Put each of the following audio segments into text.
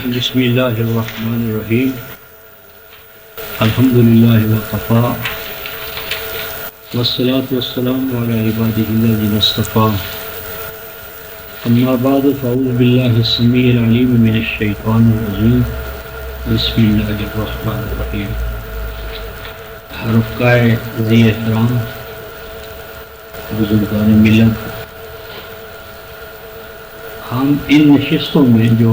بسم اللہ الرحمن الرحیم الحمدللہ وکفی والصلاة والسلام علی عبادہ الذین اصطفی اما بعد فاعوذ باللہ السمیع العلیم من الشیطان الرجیم بسم اللہ الرحمن الرحیم۔ رفقائے ذی احترام، بزرگان ملت، ہم ان نشستوں میں جو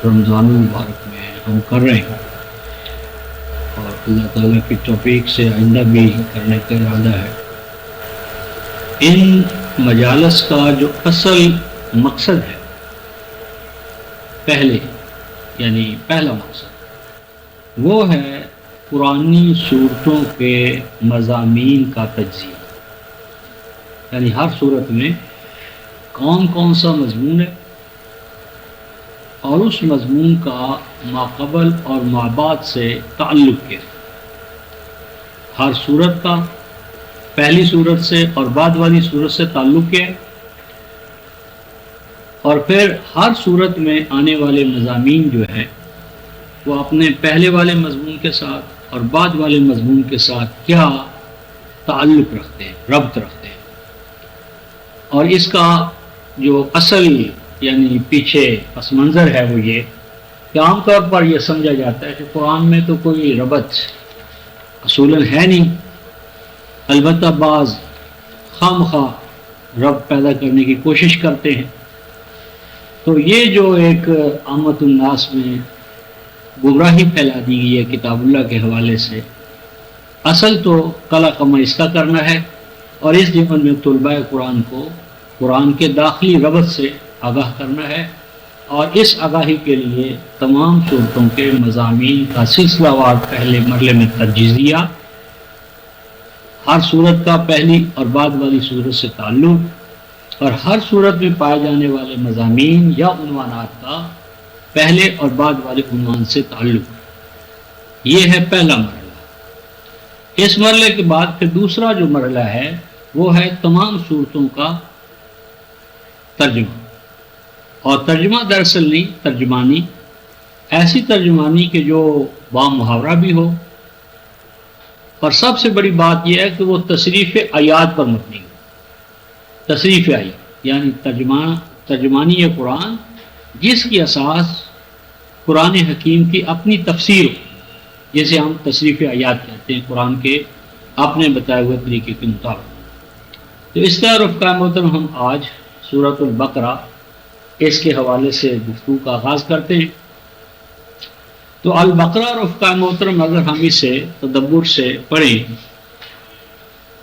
رمضان المبارک میں ہم کر رہے ہیں اور اللہ تعالیٰ کی توفیق سے آئندہ بھی کرنے کا ارادہ ہے، ان مجالس کا جو اصل مقصد ہے پہلا مقصد وہ ہے قرآنی صورتوں کے مضامین کا تجزیہ، یعنی ہر صورت میں کون سا مضمون ہے اور اس مضمون کا ماقبل اور مابعد سے تعلق کیا، ہر صورت کا پہلی صورت سے اور بعد والی صورت سے تعلق کیا، اور پھر ہر صورت میں آنے والے مضامین جو ہے وہ اپنے پہلے والے مضمون کے ساتھ اور بعد والے مضمون کے ساتھ کیا تعلق رکھتے ہیں، ربط رکھتے ہیں، اور اس کا جو اصل یعنی پیچھے پس منظر ہے وہ یہ کہ عام طور پر یہ سمجھا جاتا ہے کہ قرآن میں تو کوئی ربط اصولاً ہے نہیں، البتہ بعض خواہ ربط پیدا کرنے کی کوشش کرتے ہیں۔ تو یہ جو ایک عامت الناس میں گمراہی پھیلا دی گئی ہے کتاب اللہ کے حوالے سے، اصل تو قلع قمع اس کا کرنا ہے اور اس ضمن میں طلباء قرآن کو قرآن کے داخلی ربط سے آگاہ کرنا ہے، اور اس آگاہی کے لیے تمام صورتوں کے مضامین کا سلسلہ وار پہلے مرحلے میں تجزیہ، ہر صورت کا پہلی اور بعد والی صورت سے تعلق، اور ہر صورت میں پائے جانے والے مضامین یا عنوانات کا پہلے اور بعد والے عنوان سے تعلق، یہ ہے پہلا مرحلہ۔ اس مرحلے کے بعد پھر دوسرا جو مرحلہ ہے وہ ہے تمام صورتوں کا ترجمہ، اور ترجمہ دراصل نہیں، ترجمانی، ایسی ترجمانی کہ جو با محاورہ بھی ہو، اور سب سے بڑی بات یہ ہے کہ وہ تصریف آیات پر مبنی ہو۔ تصریف آیات یعنی ترجمانی قرآن جس کی اساس قرآن حکیم کی اپنی تفسیر ہو، جسے ہم تصریف آیات کہتے ہیں، قرآن کے اپنے بتائے ہوئے طریقے کے مطابق۔ تو اس طرح رفقۂ محترم ہم آج سورۃ البقرہ اس کے حوالے سے گفتگو کا آغاز کرتے ہیں۔ تو البقرہ رفقۂ محترم اگر ہم اسے تدبر سے پڑھیں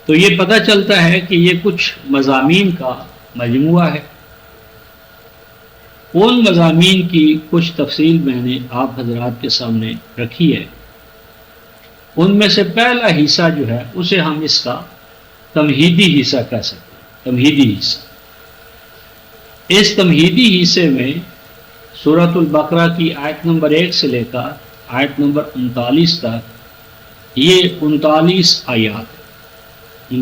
تو یہ پتہ چلتا ہے کہ یہ کچھ مضامین کا مجموعہ ہے۔ ان مضامین کی کچھ تفصیل میں نے آپ حضرات کے سامنے رکھی ہے۔ ان میں سے پہلا حصہ جو ہے اسے ہم اس کا تمہیدی حصہ کہہ سکتے ہیں، تمہیدی حصہ۔ اس تمہیدی حصے میں سورۃ البقرہ کی آیت نمبر 1 سے لے کر آیت نمبر 39 تک یہ 39 آیات، ان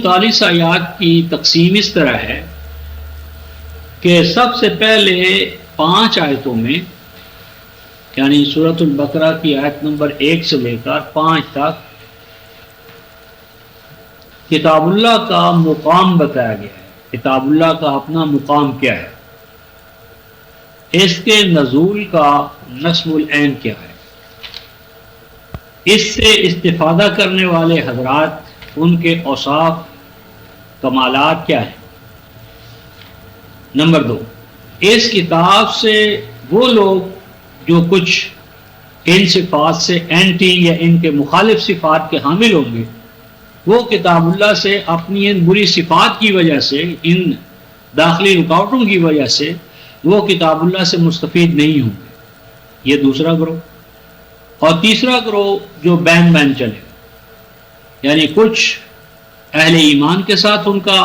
39 آیات کی تقسیم اس طرح ہے کہ سب سے پہلے 5 آیتوں میں، یعنی سورۃ البقرہ کی آیت نمبر 1 سے لے کر 5 تک کتاب اللہ کا مقام بتایا گیا ہے، کتاب اللہ کا اپنا مقام کیا ہے، اس کے نزول کا نصب العین کیا ہے، اس سے استفادہ کرنے والے حضرات ان کے اوصاف کمالات کیا ہیں۔ نمبر 2، اس کتاب سے وہ لوگ جو کچھ ان صفات سے اینٹی یا ان کے مخالف صفات کے حامل ہوں گے، وہ کتاب اللہ سے اپنی ان بری صفات کی وجہ سے، ان داخلی رکاوٹوں کی وجہ سے وہ کتاب اللہ سے مستفید نہیں ہوں گے، یہ دوسرا گروہ۔ اور تیسرا گروہ جو بین چلے گا، یعنی کچھ اہل ایمان کے ساتھ ان کا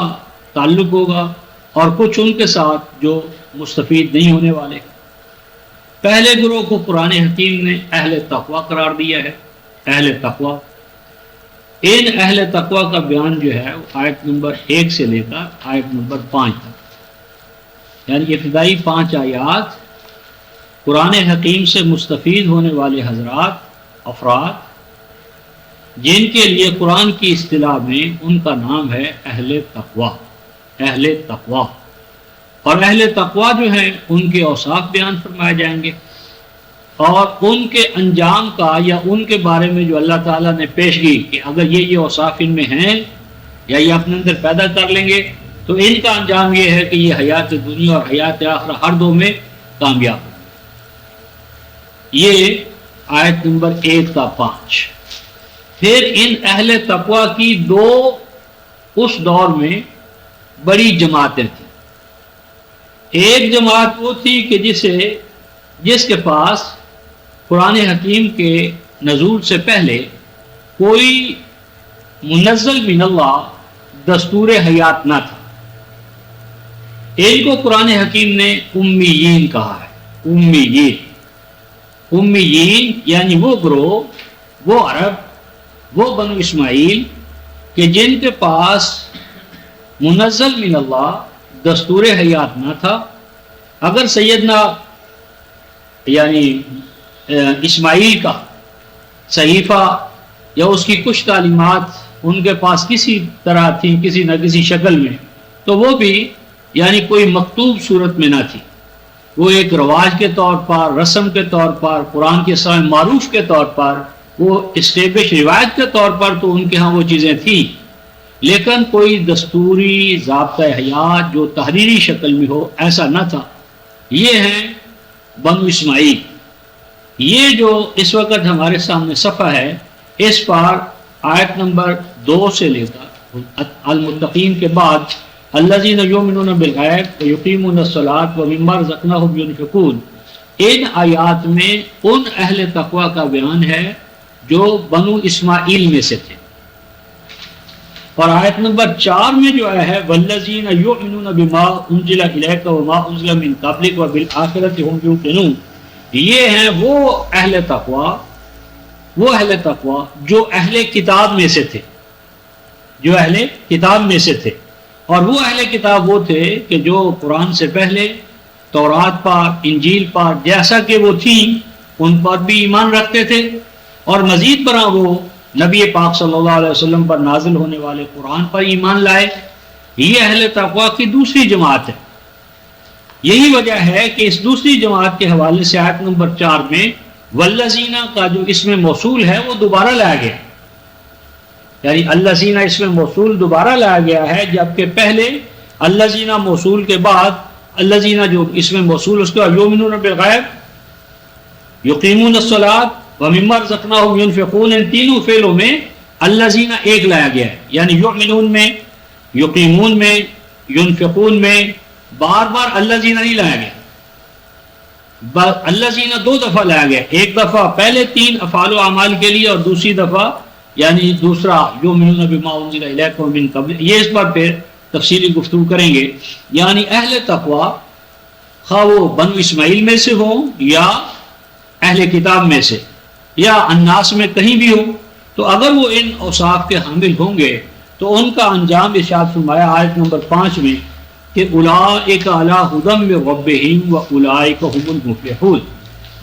تعلق ہوگا اور کچھ ان کے ساتھ جو مستفید نہیں ہونے والے۔ پہلے گروہ کو قرآن حکیم نے اہل تقوی قرار دیا ہے، اہل تقوی۔ ان اہل تقوی کا بیان جو ہے آیت نمبر 1 سے لے کر آیت نمبر 5 تک۔ یعنی ابتدائی 5 آیات قرآن حکیم سے مستفید ہونے والے حضرات، افراد جن کے لیے قرآن کی اصطلاح میں ان کا نام ہے اہل تقوی، اہل تقوی۔ اور اہل تقوی جو ہیں ان کے اوصاف بیان فرمائے جائیں گے، اور ان کے انجام کا یا ان کے بارے میں جو اللہ تعالیٰ نے پیشگی کہ اگر یہ اوصاف ان میں ہیں یا یہ اپنے اندر پیدا کر لیں گے تو ان کا انجام یہ ہے کہ یہ حیات دنیا اور حیات آخرہ ہر دو میں کامیاب ہو۔ یہ آیت نمبر 1 کا 5۔ پھر ان اہل تقوی کی 2 اس دور میں بڑی جماعتیں تھیں۔ ایک جماعت وہ تھی کہ جس کے پاس قرآن حکیم کے نزول سے پہلے کوئی منزل من اللہ دستور حیات نہ تھا۔ ان کو قرآن حکیم نے امیین کہا ہے، امیین۔ امیین یعنی وہ گروہ، وہ عرب، وہ بنو اسماعیل کہ جن کے پاس منزل من اللہ دستور حیات نہ تھا۔ اگر سیدنا یعنی اسماعیل کا صحیفہ یا اس کی کچھ تعلیمات ان کے پاس کسی طرح تھی، کسی نہ کسی شکل میں، تو وہ بھی یعنی کوئی مکتوب صورت میں نہ تھی، وہ ایک رواج کے طور پر، رسم کے طور پر، قرآن کے سامنے معروف کے طور پر، وہ اسٹیبلش روایت کے طور پر تو ان کے ہاں وہ چیزیں تھیں، لیکن کوئی دستوری ضابطۂ حیات جو تحریری شکل میں ہو ایسا نہ تھا۔ یہ ہیں بنو اسماعیل۔ یہ جو اس وقت ہمارے سامنے صفحہ ہے، اس پر آیت نمبر 2 سے لے کر المتقین کے بعد الذین یؤمنون بالغیب ویقیمون الصلاۃ ومما رزقناہم ینفقون، ان آیات میں ان اہل تقوی کا بیان ہے جو بنو اسماعیل میں سے تھے۔ اور آیت نمبر 4 میں جو ہے والذین یؤمنون بما انزل الیک وما انزل من قبلک وبالآخرۃ هم یوقنون، یہ ہیں وہ اہل تقوی جو اہل کتاب میں سے تھے، جو اہل کتاب میں سے تھے۔ اور وہ اہل کتاب وہ تھے کہ جو قرآن سے پہلے تورات پر، انجیل پر جیسا کہ وہ تھی ان پر بھی ایمان رکھتے تھے، اور مزید برآں وہ نبی پاک صلی اللہ علیہ وسلم پر نازل ہونے والے قرآن پر ایمان لائے۔ یہ اہل تقوی کی دوسری جماعت ہے۔ یہی وجہ ہے کہ اس دوسری جماعت کے حوالے سے آیت نمبر 4 میں والذین کا جو اسم موصول ہے وہ دوبارہ لایا گیا، یعنی الذین اسم موصول دوبارہ لایا گیا ہے، جبکہ پہلے الذین موصول کے بعد الذین جو اسم موصول اس کے بعد یؤمنون بالغیب، یقیمون الصلاۃ ومما رزقناہم ینفقون، ان تینوں فعلوں میں الذین ایک لایا گیا ہے، یعنی یؤمنون میں، یقیمون میں، ینفقون میں بار بار الذین نہیں لایا گیا، الذین 2 دفعہ لایا گیا، ایک دفعہ پہلے 3 افعال و اعمال کے لیے، اور دوسری دفعہ یعنی دوسرا یؤمنون بما انزل الیک ومن قبل، یہ اس پر پھر تفصیلی گفتگو کریں گے۔ یعنی اہل تقوی خواہ وہ بنو اسماعیل میں سے ہوں یا اہل کتاب میں سے یا الناس میں کہیں بھی ہوں، تو اگر وہ ان اوصاف کے حامل ہوں گے تو ان کا انجام ارشاد فرمایا آیت نمبر 5 میں کہ اولئک علی ھدی من ربہم واولئک ھم المفلحون۔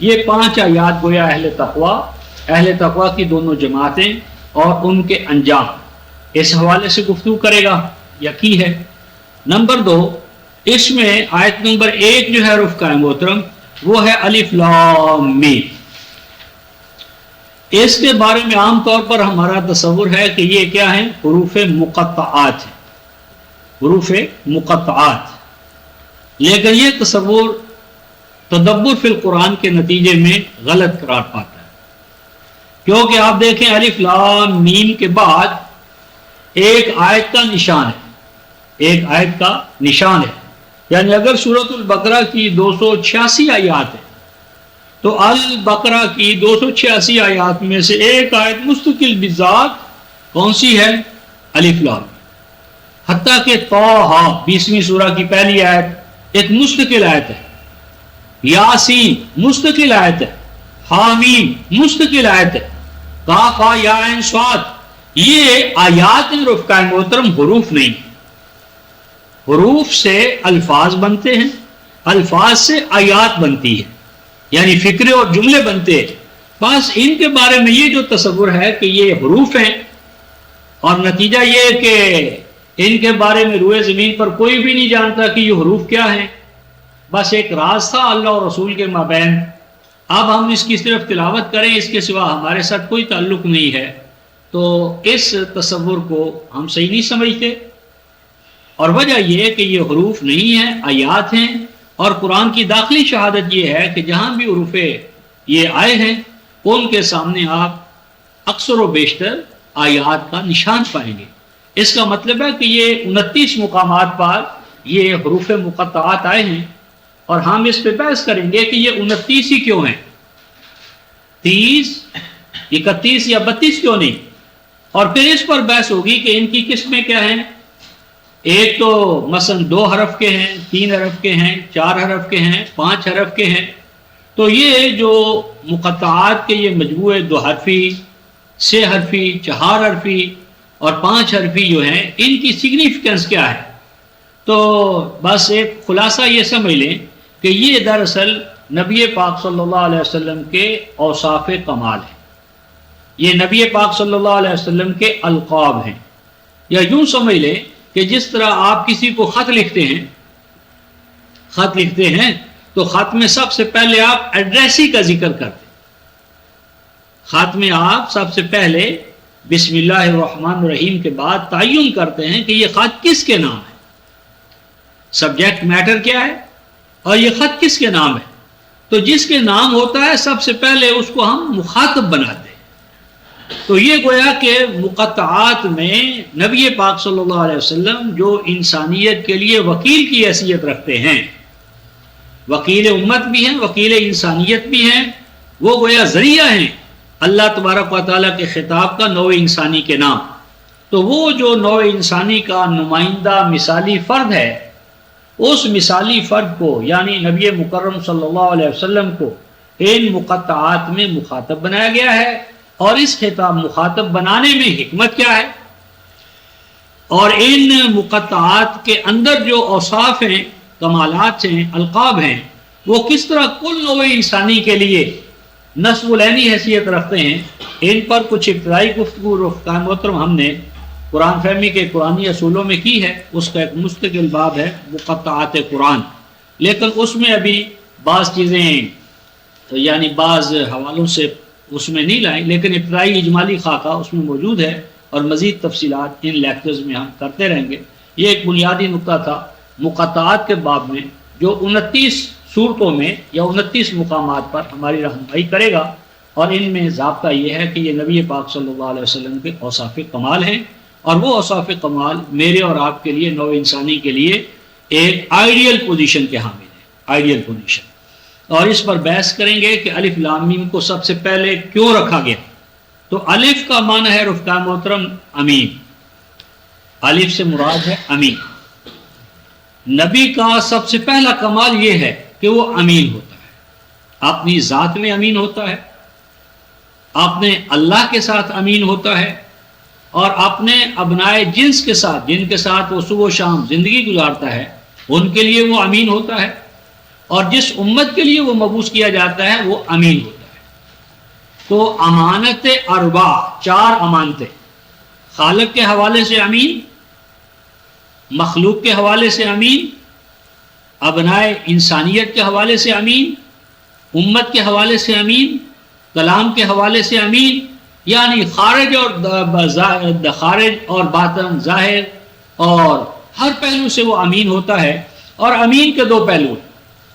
یہ 5 آیات گویا اہل تقوی کی دونوں جماعتیں اور ان کے انجام اس حوالے سے گفتگو کرے گا یا کی ہے۔ نمبر 2، اس میں آیت نمبر 1 جو ہے رفقائے محترم وہ ہے الف لام میم۔ اس کے بارے میں عام طور پر ہمارا تصور ہے کہ یہ کیا ہیں؟ حروف مقطعات ہیں، حروف مقطعات۔ لیکن یہ تصور تدبر فی القرآن کے نتیجے میں غلط قرار پاتا ہے، کیونکہ آپ دیکھیں الف لام میم کے بعد ایک آیت کا نشان ہے، ایک آیت کا نشان ہے، یعنی اگر سورۃ البقرہ کی 286 آیات ہے تو البقرہ کی 286 آیات میں سے ایک آیت مستقل بذات کون سی ہے؟ الف لام۔ حتیٰ کہ طٰہٰ 20ویں سورہ کی پہلی آیت ایک مستقل آیت ہے، یاسین مستقل آیت ہے، حامیم مستقل آیت ہے، کاف ہا یا عین صاد، یہ آیات رفقائے محترم حروف نہیں، حروف سے الفاظ بنتے ہیں، الفاظ سے آیات بنتی ہے، یعنی فکرے اور جملے بنتے ہیں۔ بس ان کے بارے میں یہ جو تصور ہے کہ یہ حروف ہیں، اور نتیجہ یہ کہ ان کے بارے میں روئے زمین پر کوئی بھی نہیں جانتا کہ یہ حروف کیا ہیں، بس ایک راز تھا اللہ اور رسول کے مابین، اب ہم اس کی صرف تلاوت کریں، اس کے سوا ہمارے ساتھ کوئی تعلق نہیں ہے، تو اس تصور کو ہم صحیح نہیں سمجھتے۔ اور وجہ یہ کہ یہ حروف نہیں ہیں، آیات ہیں، اور قرآن کی داخلی شہادت یہ ہے کہ جہاں بھی حروف یہ آئے ہیں ان کے سامنے آپ اکثر و بیشتر آیات کا نشان پائیں گے۔ اس کا مطلب ہے کہ یہ 29 مقامات پر یہ حروف مقطعات آئے ہیں، اور ہم اس پہ بحث کریں گے کہ یہ 29 ہی کیوں ہیں، 30، 31 یا 32 کیوں نہیں، اور پھر اس پر بحث ہوگی کہ ان کی قسمیں کیا ہیں۔ ایک تو مثلا 2 حرف کے ہیں، 3 حرف کے ہیں، 4 حرف کے ہیں، 5 حرف کے ہیں، تو یہ جو مقطعات کے یہ مجموعے 2 حرفی، 6 حرفی، 4 حرفی اور 5 حرفی جو ہیں، ان کی سگنیفیکنس کیا ہے۔ تو بس ایک خلاصہ یہ سمجھ لیں کہ یہ دراصل نبی پاک صلی اللہ علیہ وسلم کے اوصاف کمال ہیں، یہ نبی پاک صلی اللہ علیہ وسلم کے القاب ہیں، یا یوں سمجھ لیں کہ جس طرح آپ کسی کو خط لکھتے ہیں تو خط میں سب سے پہلے آپ ایڈریسی کا ذکر کرتے ہیں، خط میں آپ سب سے پہلے بسم اللہ الرحمن الرحیم کے بعد تعین کرتے ہیں کہ یہ خط کس کے نام ہے، سبجیکٹ میٹر کیا ہے اور یہ خط کس کے نام ہے۔ تو جس کے نام ہوتا ہے سب سے پہلے اس کو ہم مخاطب بناتے ہیں۔ تو یہ گویا کہ مقطعات میں نبی پاک صلی اللہ علیہ وسلم جو انسانیت کے لیے وکیل کی حیثیت رکھتے ہیں، وکیل امت بھی ہیں، وکیل انسانیت بھی ہیں، وہ گویا ذریعہ ہیں اللہ تبارک و تعالیٰ کے خطاب کا نوع انسانی کے نام۔ تو وہ جو نوع انسانی کا نمائندہ مثالی فرد ہے، اس مثالی فرد کو یعنی نبی مکرم صلی اللہ علیہ وسلم کو ان مقطعات میں مخاطب بنایا گیا ہے، اور اس خطاب مخاطب بنانے میں حکمت کیا ہے، اور ان مقطعات کے اندر جو اوصاف ہیں، کمالات ہیں، القاب ہیں، وہ کس طرح کل نوع انسانی کے لیے نصب العینی حیثیت رکھتے ہیں، ان پر کچھ ابتدائی گفتگو رفقان محترم ہم نے قرآن فہمی کے قرآنی اصولوں میں کی ہے، اس کا ایک مستقل باب ہے مقطعات قرآن، لیکن اس میں ابھی بعض چیزیں یعنی بعض حوالوں سے اس میں نہیں لائیں، لیکن ابتدائی اجمالی خاکہ اس میں موجود ہے، اور مزید تفصیلات ان لیکچرز میں ہم کرتے رہیں گے۔ یہ ایک بنیادی نقطہ تھا مقطعات کے باب میں، جو 29 صورتوں میں یا 29 مقامات پر ہماری رہنمائی کرے گا، اور ان میں ضابطہ یہ ہے کہ یہ نبی پاک صلی اللہ علیہ وسلم کے اوصاف کمال ہیں، اور وہ اوصاف کمال میرے اور آپ کے لیے، نوع انسانی کے لیے ایک آئیڈیل پوزیشن کے حامل ہے، آئیڈیل پوزیشن۔ اور اس پر بحث کریں گے کہ الف لام میم کو سب سے پہلے کیوں رکھا گیا۔ تو الف کا معنی ہے رفقا محترم امین، الف سے مراد ہے امین۔ نبی کا سب سے پہلا کمال یہ ہے کہ وہ امین ہوتا ہے، اپنی ذات میں امین ہوتا ہے، اپنے اللہ کے ساتھ امین ہوتا ہے، اور اپنے ابنائے جنس کے ساتھ، جن کے ساتھ وہ صبح و شام زندگی گزارتا ہے، ان کے لیے وہ امین ہوتا ہے، اور جس امت کے لیے وہ مبعوث کیا جاتا ہے وہ امین ہوتا ہے۔ تو امانت اربع، 4 امانتیں، خالق کے حوالے سے امین، مخلوق کے حوالے سے امین، ابنائے انسانیت کے حوالے سے امین، امت کے حوالے سے امین، کلام کے حوالے سے امین، یعنی خارج اور باطن، ظاہر اور ہر پہلو سے وہ امین ہوتا ہے۔ اور امین کے 2 پہلو ہیں۔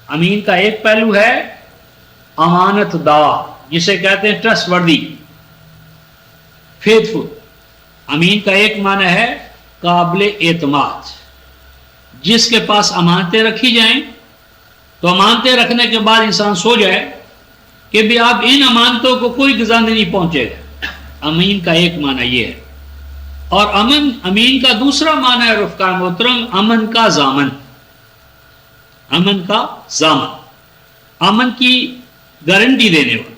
امین کا ایک پہلو ہے امانت دار، جسے کہتے ہیں ٹرسٹ وردی، فیتھفل۔ امین کا ایک معنی ہے قابل اعتماد، جس کے پاس امانتیں رکھی جائیں تو امانتیں رکھنے کے بعد انسان سو جائے کہ بھی آپ ان امانتوں کو کوئی گزرنے نہیں پہنچے گا۔ امین کا ایک معنی یہ ہے۔ اور امین کا دوسرا معنی ہے رفقا محترم امن کا ضامن، امن کا ضامن، امن کی گارنٹی دینے والا۔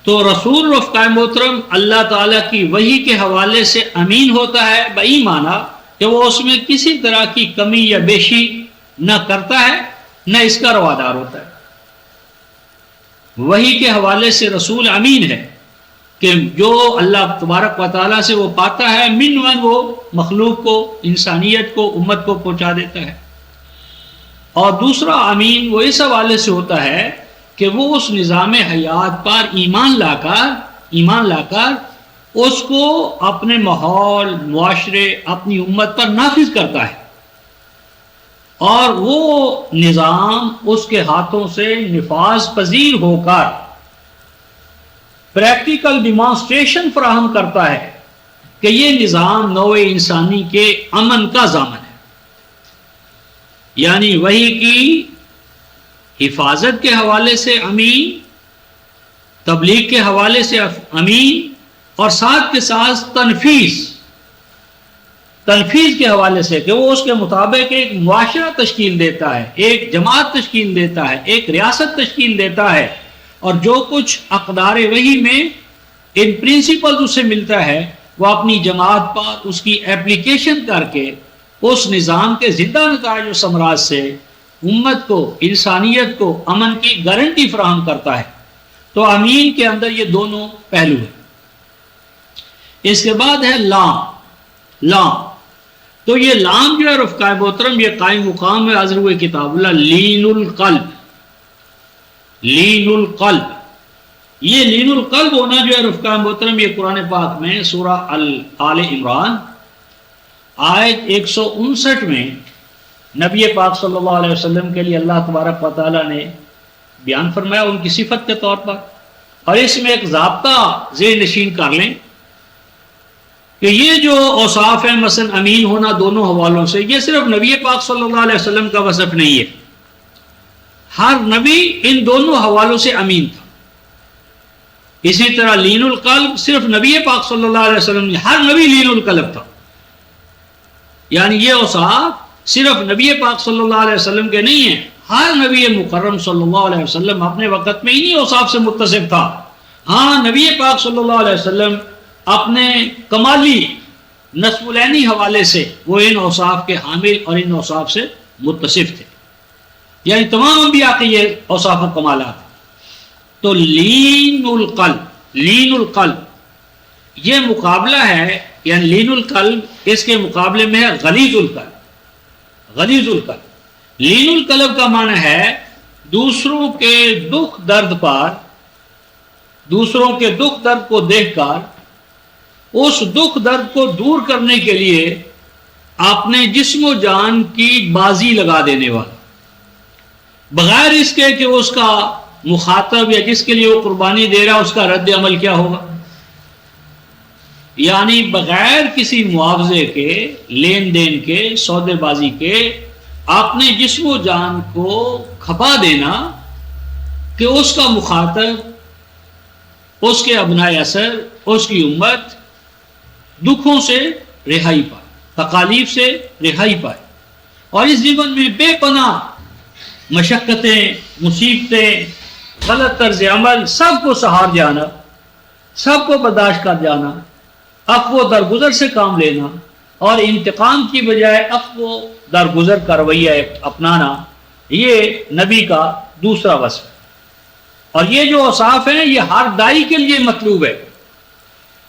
تو رسول رفقا محترم اللہ تعالیٰ کی وحی کے حوالے سے امین ہوتا ہے، بئی معنی کہ وہ اس میں کسی طرح کی کمی یا بیشی نہ کرتا ہے نہ اس کا روادار ہوتا ہے۔ وحی کے حوالے سے رسول امین ہے کہ جو اللہ تبارک و تعالیٰ سے وہ پاتا ہے من ون وہ مخلوق کو، انسانیت کو، امت کو پہنچا دیتا ہے۔ اور دوسرا امین وہ اس حوالے سے ہوتا ہے کہ وہ اس نظام حیات پر ایمان لا کر اس کو اپنے ماحول، معاشرے، اپنی امت پر نافذ کرتا ہے، اور وہ نظام اس کے ہاتھوں سے نفاذ پذیر ہو کر پریکٹیکل ڈیمانسٹریشن فراہم کرتا ہے کہ یہ نظام نوع انسانی کے امن کا ضامن ہے۔ یعنی وحی کی حفاظت کے حوالے سے امین، تبلیغ کے حوالے سے امین، اور ساتھ کے ساتھ تنفیذ کے حوالے سے کہ وہ اس کے مطابق ایک معاشرہ تشکیل دیتا ہے، ایک جماعت تشکیل دیتا ہے، ایک ریاست تشکیل دیتا ہے، اور جو کچھ اقدار وحی میں ان پرنسپل اسے ملتا ہے وہ اپنی جماعت پر اس کی ایپلیکیشن کر کے اس نظام کے زندہ نتائج و ثمرات سے امت کو، انسانیت کو امن کی گارنٹی فراہم کرتا ہے۔ تو امین کے اندر یہ دونوں پہلو ہیں۔ اس کے بعد ہے لام۔ تو یہ لام جو ہے رفقائے محترم، یہ قائم مقام ہے حاضر ہوئے کتاب اللہ، لین القلب۔ یہ لین القلب ہونا جو ہے رفقائے محترم، یہ قرآن پاک میں سورہ آل عمران آیت 159 میں نبی پاک صلی اللہ علیہ وسلم کے لیے اللہ تبارک و تعالیٰ نے بیان فرمایا ان کی صفت کے طور پر۔ اور اس میں ایک ضابطہ ذہن نشین کر لیں کہ یہ جو اوصاف ہیں، مثلا امین ہونا دونوں حوالوں سے، یہ صرف نبی پاک صلی اللہ علیہ وسلم کا وصف نہیں ہے، ہر نبی ان دونوں حوالوں سے امین تھا۔ اسی طرح لین القلب صرف نبی پاک صلی اللہ علیہ وسلم، ہر نبی لین القلب تھا۔ یعنی یہ اوصاف صرف نبی پاک صلی اللہ علیہ وسلم کے نہیں ہیں، ہر نبی مکرم صلی اللہ علیہ وسلم اپنے وقت میں انہی اوصاف سے متصف تھا۔ ہاں، نبی پاک صلی اللہ علیہ وسلم اپنے کمالی نصب العینی حوالے سے وہ ان اوصاف کے حامل اور ان اوصاف سے متصف تھے، یعنی تمام انبیاء کے یہ اوصاف و کمالات۔ تو لین القلب یہ مقابلہ ہے، یعنی لین القلب اس کے مقابلے میں ہے غلیظ القلب۔ لین القلب کا معنی ہے دوسروں کے دکھ درد کو دیکھ کر اس دکھ درد کو دور کرنے کے لیے اپنے جسم و جان کی بازی لگا دینے والا، بغیر اس کے کہ اس کا مخاطب یا جس کے لیے وہ قربانی دے رہا اس کا رد عمل کیا ہوگا، یعنی بغیر کسی معاوضے کے، لین دین کے، سودے بازی کے اپنے جسم و جان کو کھپا دینا کہ اس کا مخاطب، اس کے ابنائے اثر، اس کی امت دکھوں سے رہائی پائے، تکالیف سے رہائی پائے، اور اس جیون میں بے پناہ مشقتیں، مصیبتیں، غلط طرز عمل سب کو سہار جانا، سب کو برداشت کر جانا، عفو درگزر سے کام لینا، اور انتقام کی بجائے عفو درگزر کا رویہ اپنانا، یہ نبی کا دوسرا وصف ہے۔ اور یہ جو اوصاف ہیں یہ ہر داعی کے لیے مطلوب ہے۔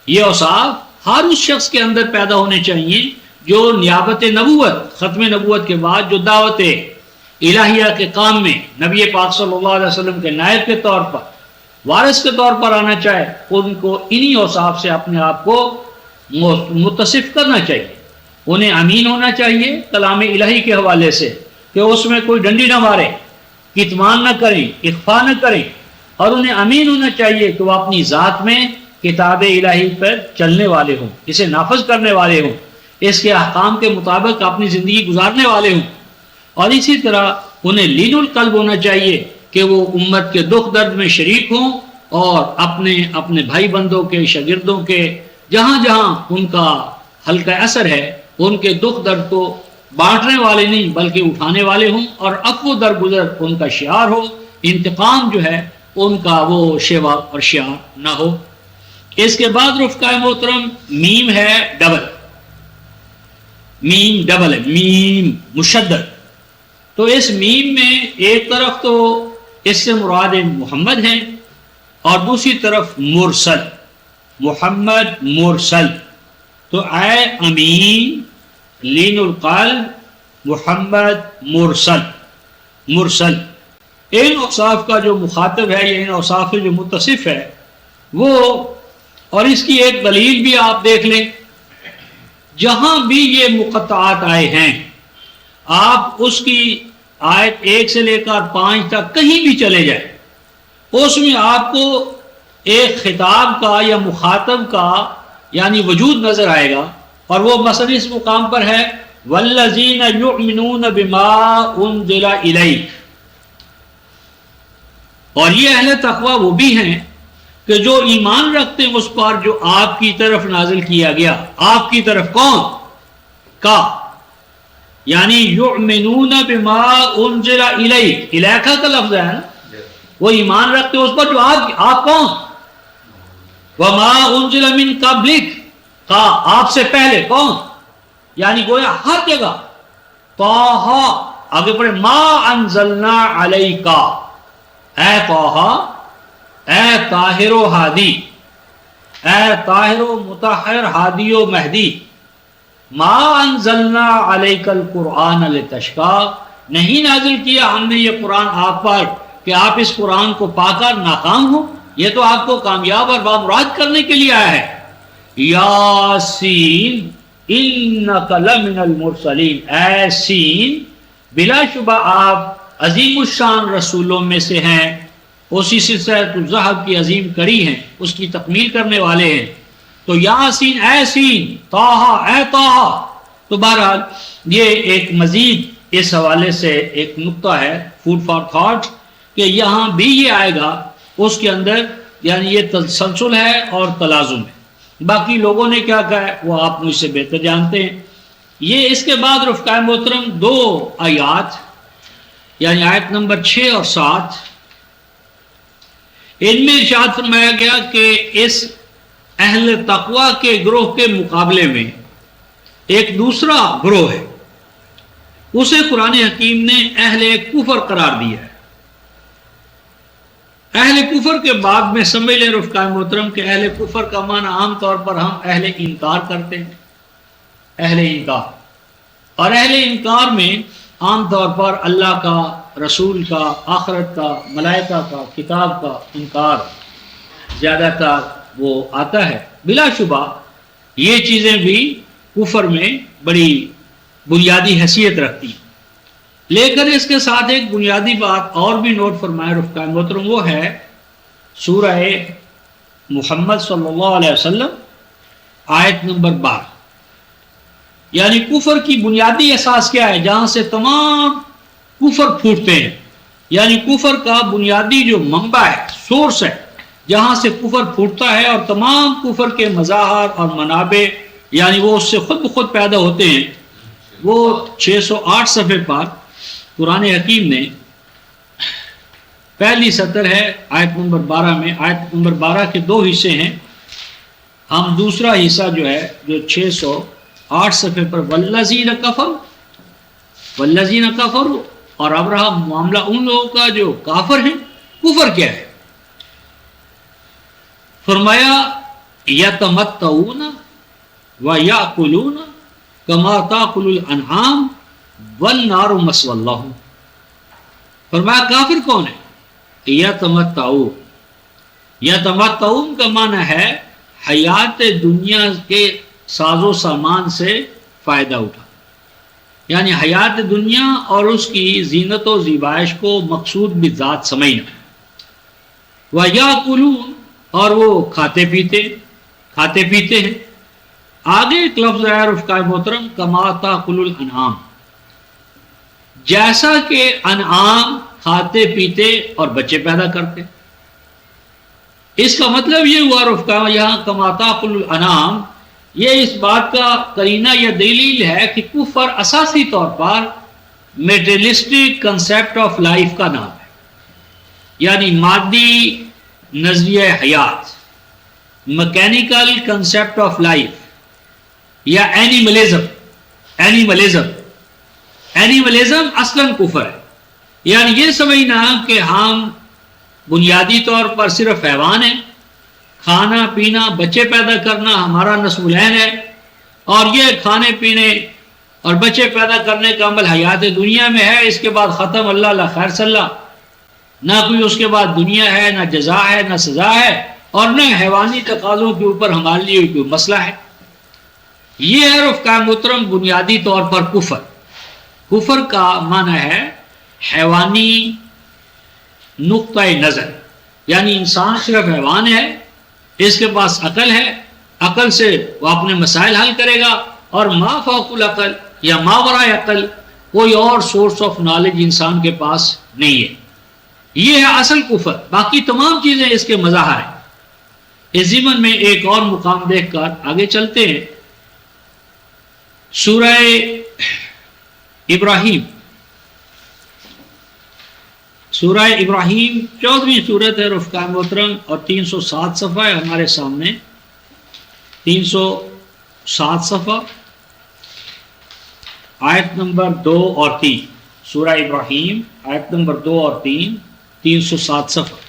یہ اوصاف ہر اس شخص کے اندر پیدا ہونے چاہیے جو نیابت نبوت، ختم نبوت کے بعد جو دعوت الہیہ کے کام میں نبی پاک صلی اللہ علیہ وسلم کے نائب کے طور پر، وارث کے طور پر آنا چاہے، ان کو انہی اوصاف سے اپنے آپ کو متصف کرنا چاہیے۔ انہیں امین ہونا چاہیے کلام الہی کے حوالے سے کہ اس میں کوئی ڈنڈی نہ مارے، کتمان نہ کریں، اخفا نہ کریں، اور انہیں امین ہونا چاہیے کہ وہ اپنی ذات میں کتاب الہی پر چلنے والے ہوں، اسے نافذ کرنے والے ہوں، اس کے احکام کے مطابق اپنی زندگی گزارنے والے ہوں۔ اور اسی طرح انہیں لین القلب ہونا چاہیے کہ وہ امت کے دکھ درد میں شریک ہوں، اور اپنے بھائی بندوں کے، شاگردوں کے جہاں جہاں ان کا حلقہ اثر ہے ان کے دکھ درد کو بانٹنے والے نہیں بلکہ اٹھانے والے ہوں، اور عفو درگزر ان کا شعار ہو، انتقام جو ہے ان کا وہ شیوا اور شعار نہ ہو۔ اس کے بعد رفقائے محترم میم ہے ڈبل، میم ڈبل ہے، میم مشدد، تو اس میم میں ایک طرف تو اس سے مراد محمد ہیں اور دوسری طرف مرسل، محمد مرسل، تو اے امین لین القلب محمد مرسل، مرسل ان اوصاف کا جو مخاطب ہے یا ان اوصاف سے جو متصف ہے وہ، اور اس کی ایک دلیل بھی آپ دیکھ لیں، جہاں بھی یہ مقطعات آئے ہیں آپ اس کی آیت 1 سے لے کر 5 تک کہیں بھی چلے جائیں، اس میں آپ کو ایک خطاب کا یا مخاطب کا یعنی وجود نظر آئے گا، اور وہ مثلا اس مقام پر ہے والذین یؤمنون بما انزل الیک، اور یہ اہل تقوی وہ بھی ہیں کہ جو ایمان رکھتے ہیں اس پر جو آپ کی طرف نازل کیا گیا۔ آپ کی طرف کون کا، یعنی یؤمنون بما انزل الیک، الیکا کا لفظ ہے نا، وہ ایمان رکھتے ہیں اس پر جو آپ کون، وما انزل من قبلک، کا آپ سے پہلے کون، یعنی گویا ہر جگہ طہ، آگے پڑھے ما انزلنا علیکا، اے طہ، اے طاہر و ہادی، اے طاہر و مطہر ہادی و مہدی، ما انزلنا علیک القرآن لتشقی، نہیں نازل کیا ہم نے یہ قرآن آپ پر کہ آپ اس قرآن کو پا کر ناکام ہو، یہ تو آپ کو کامیاب اور بامراد کرنے کے لیے آیا ہے۔ یاسین انک لمن المرسلین، اے سین بلا شبہ آپ عظیم الشان رسولوں میں سے ہیں، اسی سلسلۃ الذہب کی عظیم کڑی ہیں، اس کی تکمیل کرنے والے ہیں۔ تو یاسین اے سین، طٰہٰ اے طٰہٰ۔ تو بہرحال یہ ایک مزید اس حوالے سے ایک نقطہ ہے، فوڈ فار تھاٹ، کہ یہاں بھی یہ آئے گا، اس کے اندر یعنی یہ تسلسل ہے اور تلازم ہے۔ باقی لوگوں نے کیا کہا ہے وہ آپ مجھ سے بہتر جانتے ہیں۔ یہ اس کے بعد رفقائے محترم 2 آیات یعنی آیت نمبر 6 اور 7، ان میں ارشاد فرمایا گیا کہ اس اہل تقوی کے گروہ کے مقابلے میں ایک دوسرا گروہ ہے، اسے قرآن حکیم نے اہل کفر قرار دیا ہے۔ اہل کفر کے بعد میں سمجھ لیں رفقائے محترم کہ اہل کفر کا معنی عام طور پر ہم اہل انکار کرتے ہیں، اہل انکار، اور اہل انکار میں عام طور پر اللہ کا، رسول کا، آخرت کا، ملائکہ کا، کتاب کا انکار زیادہ تر وہ آتا ہے۔ بلا شبہ یہ چیزیں بھی کفر میں بڑی بنیادی حیثیت رکھتی ہیں، لیکن اس کے ساتھ ایک بنیادی بات اور بھی نوٹ فرمائے رفقائے محترم، وہ ہے سورہ محمد صلی اللہ علیہ وسلم آیت نمبر 12، یعنی کفر کی بنیادی اساس کیا ہے جہاں سے تمام کفر پھوٹتے ہیں، یعنی کفر کا بنیادی جو منبع ہے، سورس ہے جہاں سے کفر پھوٹتا ہے، اور تمام کفر کے مظاہر اور منابع یعنی وہ اس سے خود بخود پیدا ہوتے ہیں، وہ 608 صفحے پر قرآن حکیم نے پہلی سطر ہے آیت نمبر 12 میں، آیت نمبر 12 کے 2 حصے ہیں، ہم دوسرا حصہ جو ہے جو 608 صفحے پر والذین کفروا، والذین کفروا، اور اب رہا معاملہ ان لوگوں کا جو کافر ہیں۔ کفر کیا ہے؟ فرمایا یتمتعون ویأکلون کما تأکل الانعام والنار مثوی لہم۔ فرمایا کافر کون ہے؟ یتمتعون، یتمتعون کا معنی ہے حیات دنیا کے ساز و سامان سے فائدہ اٹھا، یعنی حیات دنیا اور اس کی زینت و زیبائش کو مقصود بذات سمجھنا۔ وَيَأْكُلُونَ، اور وہ کھاتے پیتے ہیں۔ آگے ایک لفظ ہے رفقائے محترم کما تأکل الانعام، جیسا کہ انعام کھاتے پیتے اور بچے پیدا کرتے۔ اس کا مطلب یہ ہوا رفقائے یہاں کما تأکل الانعام، یہ اس بات کا قرینہ یا دلیل ہے کہ کفر اساسی طور پر میٹریلسٹک کنسیپٹ آف لائف کا نام ہے، یعنی مادی نظریہ حیات، میکینیکل کنسیپٹ آف لائف، یا اینیملزم۔ اینیملزم اصلاً کفر ہے، یعنی یہ سمجھنا کہ ہم بنیادی طور پر صرف حیوان ہیں، کھانا پینا بچے پیدا کرنا ہمارا نسب العین ہے، اور یہ کھانے پینے اور بچے پیدا کرنے کا عمل حیات دنیا میں ہے، اس کے بعد ختم، اللہ اللہ خیر صلی اللہ، نہ کوئی اس کے بعد دنیا ہے، نہ جزا ہے، نہ سزا ہے، اور نہ حیوانی تقاضوں کے اوپر ہمارے لیے کوئی مسئلہ ہے۔ یہ ہے رفقا محترم بنیادی طور پر کفر۔ کفر کا معنی ہے حیوانی نقطۂ نظر، یعنی انسان صرف حیوان ہے، اس کے پاس عقل ہے، عقل سے وہ اپنے مسائل حل کرے گا، اور ما فوق العقل یا ما ورائے عقل کوئی اور سورس آف نالج انسان کے پاس نہیں ہے۔ یہ ہے اصل کفر، باقی تمام چیزیں اس کے مظاہر ہیں۔ اس ضمن میں ایک اور مقام دیکھ کر آگے چلتے ہیں۔ سورہ ابراہیم، سورہ ابراہیم 14ویں سورت ہے رفقا محترم، اور 307 صفحہ ہے ہمارے سامنے، 307 صفحہ، آیت نمبر 2 اور 3، سورہ ابراہیم آیت نمبر 2 اور 3، 307 صفحہ۔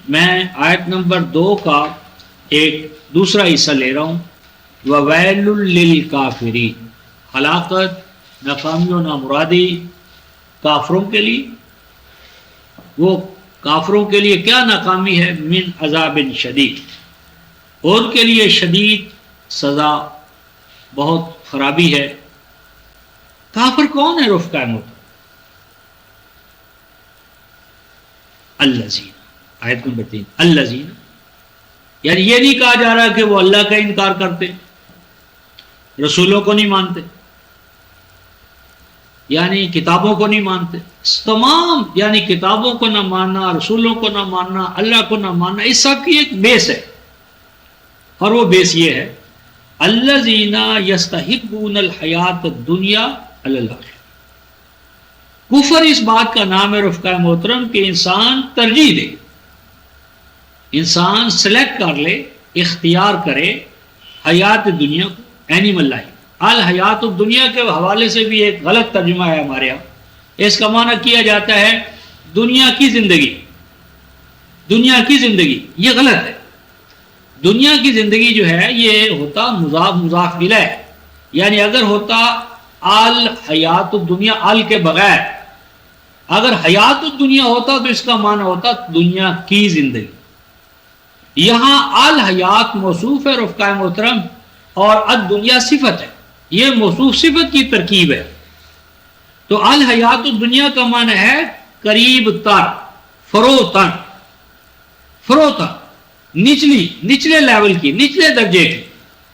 میں آیت نمبر 2 کا ایک دوسرا حصہ لے رہا ہوں۔ وَوَيْلٌ لِّلْكَافِرِينَ، ہلاکت، ناکامی و نامرادی کافروں کے لیے۔ وہ کافروں کے لیے کیا ناکامی ہے؟ من عذاب شدید، ان کے لیے شدید سزا، بہت خرابی ہے۔ کافر کون ہے رفقا محترم؟ الذین، آیت نمبر 3، الذین، یعنی یہ نہیں کہا جا رہا کہ وہ اللہ کا انکار کرتے، رسولوں کو نہیں مانتے، یعنی کتابوں کو نہیں مانتے، تمام یعنی کتابوں کو نہ ماننا، رسولوں کو نہ ماننا، اللہ کو نہ ماننا، اس سب کی ایک بیس ہے، اور وہ بیس یہ ہے الذین یستحبون الحیات الدنیا علی الآخرہ۔ کفر اس بات کا نام ہے رفقا محترم کہ انسان ترجیح دے، انسان سلیکٹ کر لے، اختیار کرے حیات دنیا کو، اینیمل لائف۔ الحیات الدنیا کے حوالے سے بھی ایک غلط ترجمہ ہے ہمارے یہاں، اس کا معنی کیا جاتا ہے دنیا کی زندگی، دنیا کی زندگی، یہ غلط ہے۔ دنیا کی زندگی جو ہے یہ ہوتا مضاف مضاف الیہ ہے، یعنی اگر ہوتا الحیات الدنیا ال کے بغیر، اگر حیات الدنیا ہوتا تو اس کا معنی ہوتا دنیا کی زندگی۔ یہاں الحیات موصوف ہے رفقا محترم، اور الدنیا صفت ہے، یہ موصوف صفت کی ترکیب ہے۔ تو الحیات الدنیا کا معنی ہے قریب تر، فروتن، فروتن، نچلے لیول کی، نچلے درجے کی،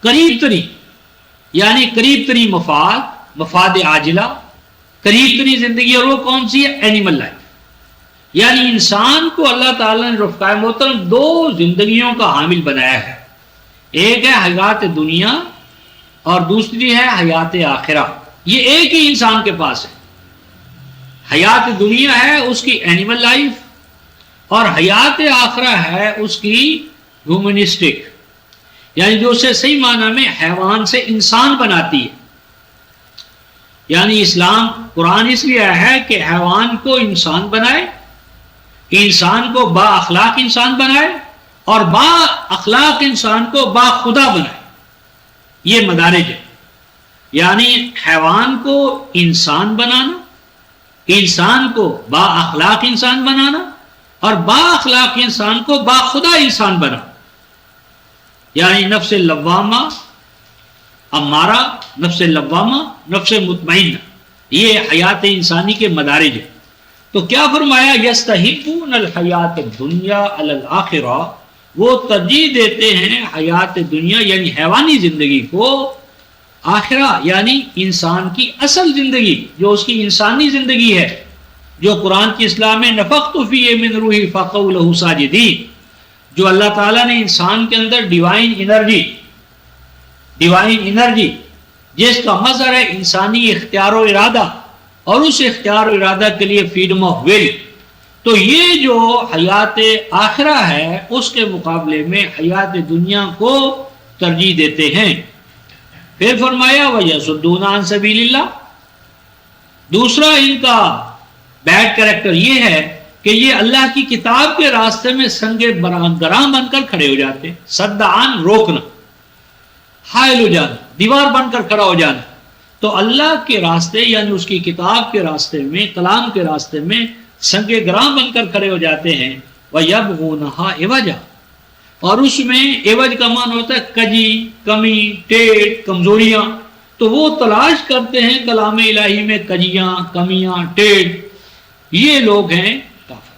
قریب تری، یعنی قریب تری مفاد عاجلہ، قریب تری زندگی، اور وہ کون سی ہے؟ Animal life. یعنی انسان کو اللہ تعالیٰ نے رفقا محترم دو زندگیوں کا حامل بنایا ہے، ایک ہے حیات دنیا اور دوسری ہے حیات آخرہ۔ یہ ایک ہی انسان کے پاس ہے۔ حیات دنیا ہے اس کی اینیمل لائف، اور حیات آخرہ ہے اس کی ہیومنسٹک، یعنی جو اسے صحیح معنی میں حیوان سے انسان بناتی ہے۔ یعنی اسلام، قرآن اس لیے آیا ہے کہ حیوان کو انسان بنائے، انسان کو با اخلاق انسان بنائے، اور با اخلاق انسان کو با خدا بنائے۔ یہ مدارج ہے، یعنی حیوان کو انسان بنانا، انسان کو با اخلاق انسان بنانا، اور با اخلاق انسان کو با خدا انسان بنانا، یعنی نفس لوامہ امارہ، نفس لوامہ، نفس مطمئنہ، یہ حیات انسانی کے مدارج ہے۔ تو کیا فرمایا؟ یستحبون الحیات الدنیا علی الآخرہ، وہ ترجیح دیتے ہیں حیات دنیا یعنی حیوانی زندگی کو آخرہ یعنی انسان کی اصل زندگی، جو اس کی انسانی زندگی ہے، جو قرآن کی اصطلاح میں نفخت فیہ من روحی فقعوا لہ ساجدین، جو اللہ تعالیٰ نے انسان کے اندر ڈیوائن انرجی جس کا مظہر ہے انسانی اختیار و ارادہ، اور اس اختیار و ارادہ کے لیے فریڈم آف ول، تو یہ جو حیات آخرہ ہے اس کے مقابلے میں حیات دنیا کو ترجیح دیتے ہیں۔ پھر فرمایا وَيَصُدُّونَ عَن سَبِيلِ اللَّهِ، دوسرا ان کا بیڈ کریکٹر یہ ہے کہ یہ اللہ کی کتاب کے راستے میں سنگ گراں بن کر کھڑے ہو جاتے ہیں. صدعان روکنا، حائل ہو جانا، دیوار بن کر کھڑا ہو جانا. تو اللہ کے راستے یعنی اس کی کتاب کے راستے میں، کلام کے راستے میں سنگ گراں بن کر کھڑے ہو جاتے ہیں. وَيَبْغُونَهَا عِوَجًا، اور اس میں عوج کا معنی ہوتا ہے کجی، کمی، ٹیڑھ، کمزوریاں. تو وہ تلاش کرتے ہیں کلام الہی میں کجیاں، کمیاں، ٹیڑھ. یہ لوگ ہیں کافر.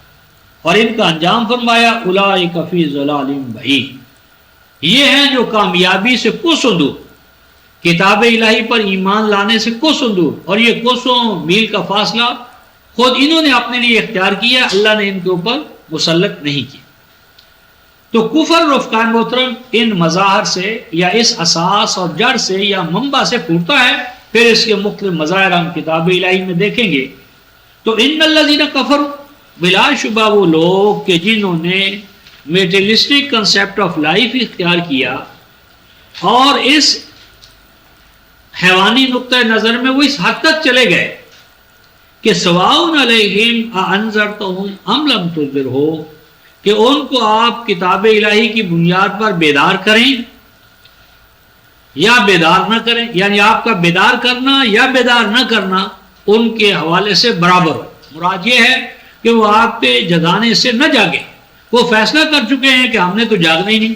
اور ان کا انجام فرمایا اولئک فی ضلال بعید، یہ ہیں جو کامیابی سے کوسوں دور، کتاب الہی پر ایمان لانے سے کوسوں دور. اور یہ کوسوں میل کا فاصلہ خود انہوں نے اپنے لیے اختیار کیا، اللہ نے ان کے اوپر مسلط نہیں کیا. تو کفر رفقان محترم ان مظاہر سے یا اس اساس اور جڑ سے یا منبع سے پھوٹتا ہے. پھر اس کے مختلف مظاہر ہم کتاب الہی میں دیکھیں گے. تو ان الذین کفروا، بلا شبہ وہ لوگ کہ جنہوں نے میٹریلسٹک کنسیپٹ آف لائف اختیار کیا اور اس حیوانی نقطۂ نظر میں وہ اس حد تک چلے گئے کہ سواء علیہم اانذرتہم ام لم تنذرہم، کہ ان کو آپ کتاب الہی کی بنیاد پر بیدار کریں یا بیدار نہ کریں، یعنی آپ کا بیدار کرنا یا بیدار نہ کرنا ان کے حوالے سے برابر ہو. مراد یہ ہے کہ وہ آپ پہ جگانے سے نہ جاگے. وہ فیصلہ کر چکے ہیں کہ ہم نے تو جاگنا ہی نہیں،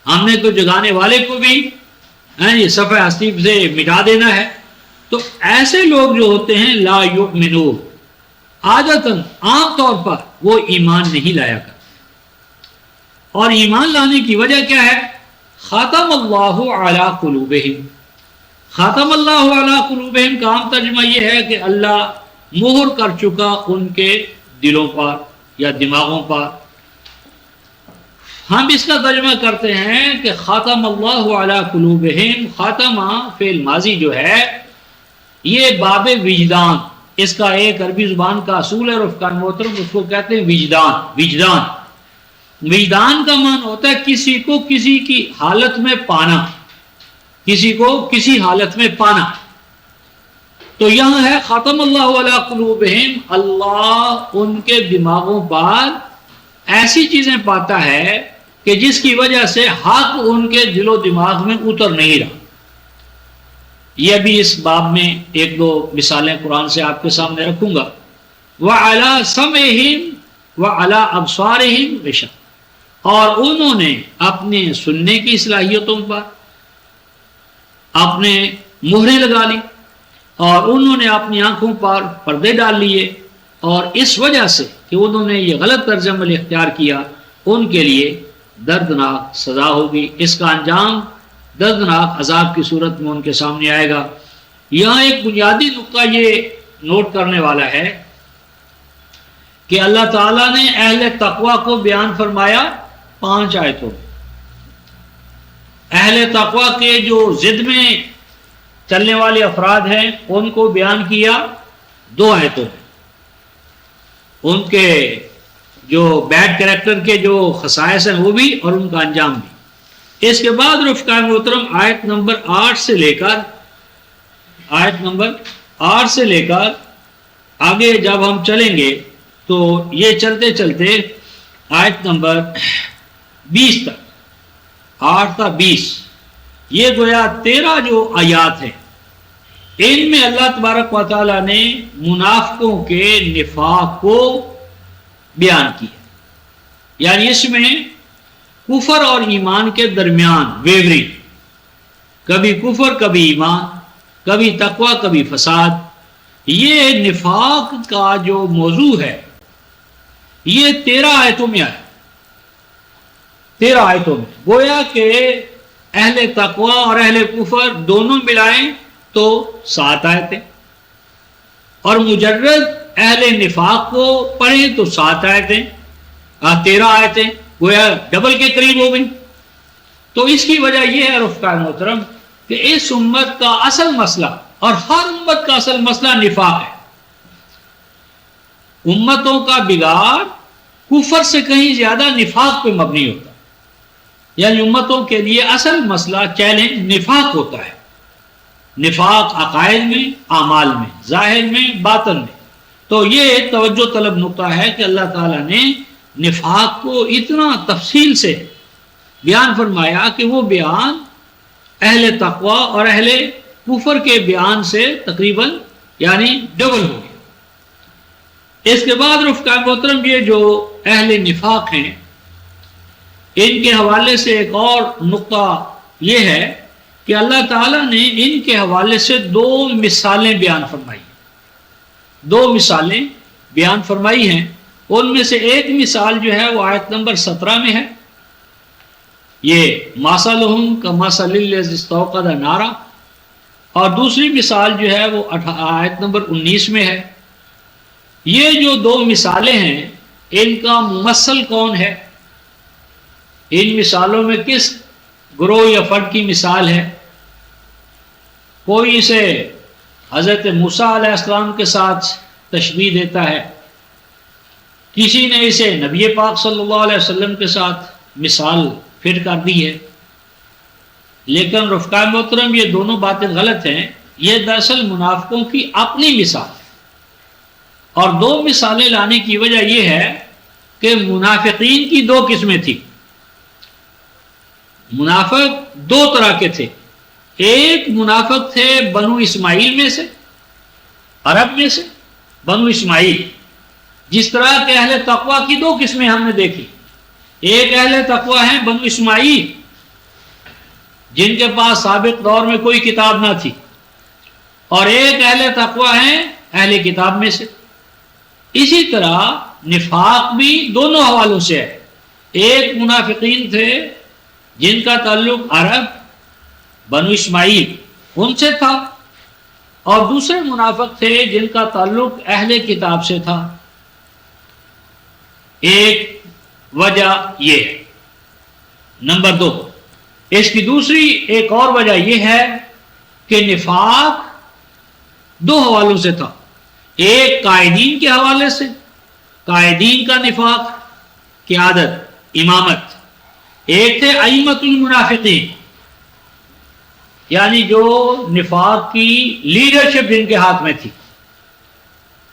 ہم نے تو جگانے والے کو بھی صفحہ ہستی سے مٹا دینا ہے. تو ایسے لوگ جو ہوتے ہیں لا یؤمنون، عادتاً عام طور پر وہ ایمان نہیں لایا کرتے. اور ایمان لانے کی وجہ کیا ہے؟ خاتم اللہ علی قلوبہم. خاتم اللہ علی قلوبہم کا عام ترجمہ یہ ہے کہ اللہ مہر کر چکا ان کے دلوں پر یا دماغوں پر. ہم اس کا ترجمہ کرتے ہیں کہ خاتم اللہ علی قلوبہم. خاتمہ فعل ماضی جو ہے یہ باب وجدان، اس کا ایک عربی زبان کا اصول ہے رفقان محترم، اس کو کہتے ہیں وجدان. وجدان وجدان کا معنی ہوتا ہے کسی کو کسی کی حالت میں پانا، کسی کو کسی حالت میں پانا. تو یہاں ہے خاتم اللہ علی قلوبہم، اللہ ان کے دماغوں پر ایسی چیزیں پاتا ہے کہ جس کی وجہ سے حق ان کے دل و دماغ میں اتر نہیں رہا. یہ بھی اس باب میں ایک دو مثالیں قرآن سے آپ کے سامنے رکھوں گا. وَعَلَىٰ سَمْعِهِمْ وَعَلَىٰ أَبْصَارِهِمْ غِشَاوَةٌ، اور انہوں نے اپنے سننے کی صلاحیتوں پر اپنے مہریں لگا لی اور انہوں نے اپنی آنکھوں پر پردے ڈال لیے. اور اس وجہ سے کہ انہوں نے یہ غلط طرز عمل اختیار کیا ان کے لیے دردناک سزا ہوگی. اس کا انجام دردناک عذاب کی صورت میں ان کے سامنے آئے گا. یہاں ایک بنیادی نقطہ یہ نوٹ کرنے والا ہے کہ اللہ تعالیٰ نے اہل تقوی کو بیان فرمایا 5 آیتوں. اہل تقوی کے جو ضد میں چلنے والے افراد ہیں ان کو بیان کیا 2 آیتوں میں، ان کے جو بیڈ کریکٹر کے جو خصائص ہیں وہ بھی اور ان کا انجام بھی. اس کے بعد رفقائے محترم آیت نمبر 8 سے لے کر آگے جب ہم چلیں گے تو یہ چلتے چلتے آیت نمبر 20 تک، 8 تا 20، یہ گویا 13 جو آیات ہیں ان میں اللہ تبارک و تعالیٰ نے منافقوں کے نفاق کو بیان کیا. یعنی اس میں کفر اور ایمان کے درمیان ویورنگ، کبھی کفر کبھی ایمان، کبھی تقوی کبھی فساد. یہ نفاق کا جو موضوع ہے یہ 13 آیتوں میں آیا. 13 آیتوں میں گویا کہ اہل تقوی اور اہل کفر دونوں ملائیں تو 7 آیتیں، اور مجرد اہل نفاق کو پڑھیں تو 7 آیتیں، 13 آیتیں گویا ڈبل کے قریب ہو گئی. تو اس کی وجہ یہ ہے رفقائے محترم کہ اس امت کا اصل مسئلہ اور ہر امت کا اصل مسئلہ نفاق ہے. امتوں کا بگاڑ کفر سے کہیں زیادہ نفاق پہ مبنی ہوتا ہے. یعنی امتوں کے لیے اصل مسئلہ چیلنج نفاق ہوتا ہے. نفاق عقائد میں، اعمال میں، ظاہر میں، باطن میں۔ تو یہ توجہ طلب نقطہ ہے کہ اللہ تعالیٰ نے نفاق کو اتنا تفصیل سے بیان فرمایا کہ وہ بیان اہل تقوی اور اہل کفر کے بیان سے تقریباً یعنی ڈبل ہو گیا۔ اس کے بعد رفقائے محترم یہ جو اہل نفاق ہیں ان کے حوالے سے ایک اور نقطہ یہ ہے کہ اللہ تعالیٰ نے ان کے حوالے سے دو مثالیں بیان فرمائی، دو مثالیں بیان فرمائی ہیں۔ ان میں سے ایک مثال جو ہے وہ آیت نمبر 17 میں ہے، یہ مَثَلُهُمْ كَمَثَلِ الَّذِي اسْتَوْقَدَ نَارًا، اور دوسری مثال جو ہے وہ آیت نمبر 19 میں ہے۔ یہ جو دو مثالیں ہیں ان کا ممثل کون ہے؟ ان مثالوں میں کس گروہ یا فرد کی مثال ہے؟ کوئی اسے حضرت موسیٰ علیہ السلام کے ساتھ تشبیہ دیتا ہے، کسی نے اسے نبی پاک صلی اللہ علیہ وسلم کے ساتھ مثال فٹ کر دی ہے۔ لیکن رفقائے محترم یہ دونوں باتیں غلط ہیں، یہ دراصل منافقوں کی اپنی مثال ہے، اور دو مثالیں لانے کی وجہ یہ ہے کہ منافقین کی دو قسمیں تھیں۔ منافق دو طرح کے تھے، ایک منافق تھے بنو اسماعیل میں سے، عرب میں سے بنو اسماعیل، جس طرح کہ اہل تقوی کی دو قسمیں ہم نے دیکھی، ایک اہل تقوی ہیں بنو اسماعیل جن کے پاس سابق دور میں کوئی کتاب نہ تھی، اور ایک اہل تقوی ہیں اہل کتاب میں سے۔ اسی طرح نفاق بھی دونوں حوالوں سے ہے، ایک منافقین تھے جن کا تعلق عرب بنو اسماعیل ان سے تھا، اور دوسرے منافق تھے جن کا تعلق اہل کتاب سے تھا۔ ایک وجہ یہ ہے۔ نمبر 2، اس کی دوسری ایک اور وجہ یہ ہے کہ نفاق دو حوالوں سے تھا، ایک قائدین کے حوالے سے، قائدین کا نفاق قیادت امامت، ایک تھے ائمۃ المنافقین یعنی جو نفاق کی لیڈرشپ جن کے ہاتھ میں تھی،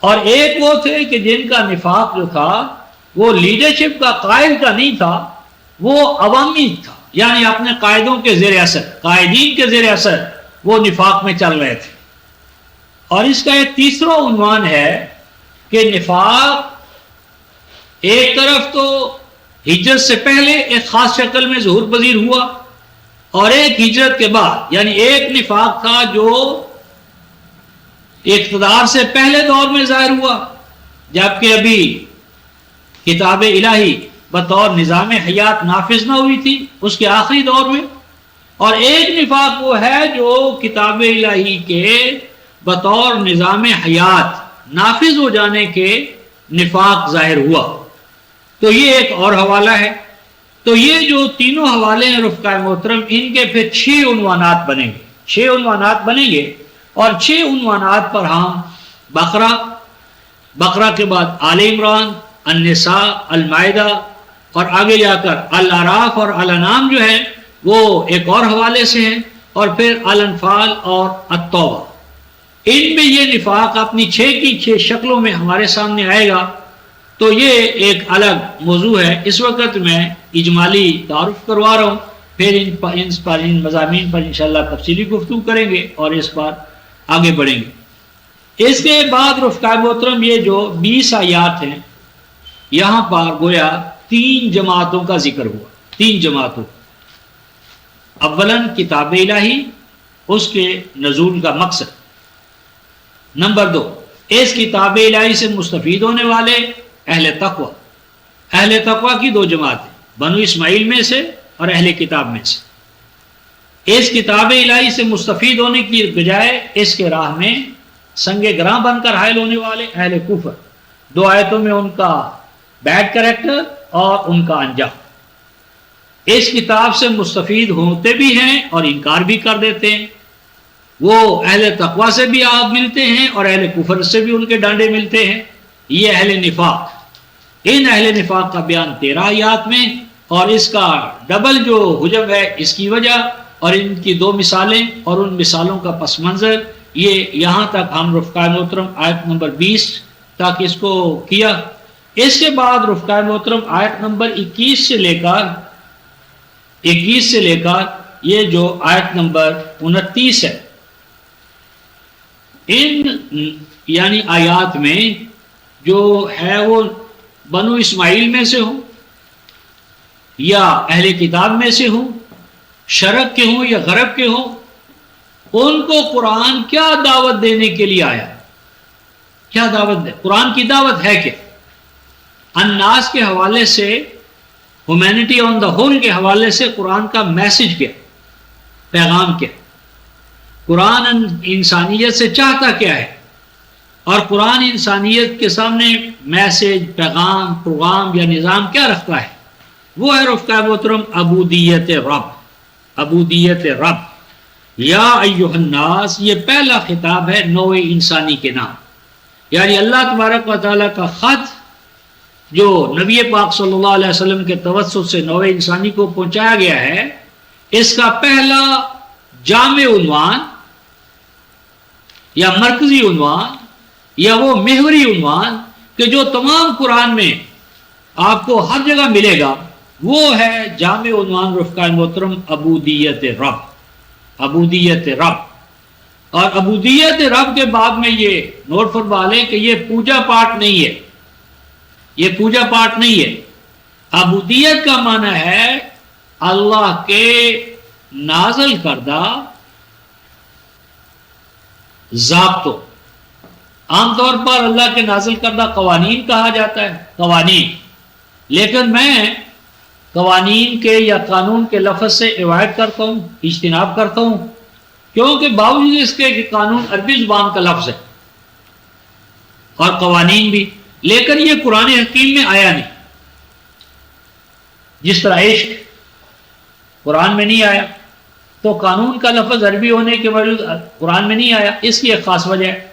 اور ایک وہ تھے کہ جن کا نفاق جو تھا وہ لیڈرشپ کا قائد کا نہیں تھا، وہ عوامی تھا، یعنی اپنے قائدوں کے زیر اثر، قائدین کے زیر اثر وہ نفاق میں چل رہے تھے۔ اور اس کا ایک تیسرا عنوان ہے کہ نفاق ایک طرف تو ہجرت سے پہلے ایک خاص شکل میں ظہور پذیر ہوا، اور ایک ہجرت کے بعد، یعنی ایک نفاق تھا جو اقتدار سے پہلے دور میں ظاہر ہوا جبکہ ابھی کتاب الہی بطور نظام حیات نافذ نہ ہوئی تھی اس کے آخری دور میں، اور ایک نفاق وہ ہے جو کتاب الہی کے بطور نظام حیات نافذ ہو جانے کے نفاق ظاہر ہوا۔ تو یہ ایک اور حوالہ ہے۔ تو یہ جو تینوں حوالے ہیں رفقائے محترم، ان کے پھر 6 عنوانات بنیں گے، 6 عنوانات بنیں گے، اور 6 عنوانات پر ہم بقرہ کے بعد آل عمران، النساء، المائدہ، اور آگے جا کر الاعراف اور الانعام جو ہیں وہ ایک اور حوالے سے ہیں، اور پھر الانفال اور التوبہ۔ ان میں یہ نفاق اپنی 6 کی 6 شکلوں میں ہمارے سامنے آئے گا۔ تو یہ ایک الگ موضوع ہے، اس وقت میں اجمالی تعارف کروا رہا ہوں، پھر ان مضامین پر انشاءاللہ تفصیلی گفتگو کریں گے اور اس پر آگے بڑھیں گے۔ اس کے بعد رفقائے محترم یہ جو 20 آیات ہیں یہاں پر گویا 3 جماعتوں کا ذکر ہوا، 3 جماعتوں۔ اولاً کتاب الہی، اس کے نزول کا مقصد۔ نمبر 2، اس کتاب الہی سے مستفید ہونے والے اہل تقوی۔ اہل تقوی کی 2 جماعتیں، بنو اسماعیل میں سے اور اہل کتاب میں سے۔ اس کتاب الہی سے مستفید ہونے کی بجائے اس کے راہ میں سنگ گراں بن کر حائل ہونے والے اہل کفر۔ 2 آیتوں میں ان کا بیڈ کریکٹر اور ان کا انجام۔ اس کتاب سے مستفید ہوتے بھی ہیں اور انکار بھی کر دیتے ہیں۔ وہ اہل تقوی سے بھی آپ ملتے ہیں اور اہل کفر سے بھی ان کے ڈانڈے ملتے ہیں۔ یہ اہل نفاق، ان اہل نفاق کا بیان 13 آیات میں، اور اس کا ڈبل جو حجم ہے اس کی وجہ اور ان کی دو مثالیں اور ان مثالوں کا پس منظر، یہ یہاں تک ہم رفقائے محترم آیت نمبر 20 تک اس کو کیا۔ اس کے بعد رفقائے محترم آیت نمبر 21 سے لے کر یہ جو آیت نمبر 29 ہے، ان یعنی آیات میں جو ہے وہ بنو اسماعیل میں سے ہوں یا اہل کتاب میں سے ہوں، شرق کے ہوں یا غرب کے ہوں، ان کو قرآن کیا دعوت دینے کے لیے آیا؟ کیا دعوت دے؟ قرآن کی دعوت ہے کہ الناس کے حوالے سے، ہیومینٹی آن دا ہول کے حوالے سے قرآن کا میسج کیا، پیغام کیا؟ قرآن انسانیت سے چاہتا کیا ہے؟ اور قرآن انسانیت کے سامنے میسج، پیغام، پروگرام یا نظام کیا رکھتا ہے؟ وہ ہے رفقائے محترم عبودیت رب۔ یا ایھا الناس، یہ پہلا خطاب ہے نوع انسانی کے نام، یعنی اللہ تبارک و تعالیٰ کا خط جو نبی پاک صلی اللہ علیہ وسلم کے توسط سے نوع انسانی کو پہنچایا گیا ہے، اس کا پہلا جامع عنوان یا مرکزی عنوان یا وہ محوری عنوان کہ جو تمام قرآن میں آپ کو ہر جگہ ملے گا، وہ ہے جامع عنوان رفقائے محترم عبودیت رب۔ اور عبودیت رب کے بعد میں یہ نوٹ فرما لیں کہ یہ پوجا پاٹ نہیں ہے، یہ پوجا پاٹ نہیں ہے۔ عبودیت کا معنی ہے اللہ کے نازل کردہ ضابطوں، عام طور پر اللہ کے نازل کردہ قوانین کہا جاتا ہے، قوانین، لیکن میں قوانین کے یا قانون کے لفظ سے ایوائڈ کرتا ہوں، اجتناب کرتا ہوں، کیونکہ باوجود اس کے کہ قانون عربی زبان کا لفظ ہے اور قوانین بھی، لیکن یہ قرآن حکیم میں آیا نہیں۔ جس طرح عشق قرآن میں نہیں آیا، تو قانون کا لفظ عربی ہونے کے باوجود قرآن میں نہیں آیا، اس کی ایک خاص وجہ ہے۔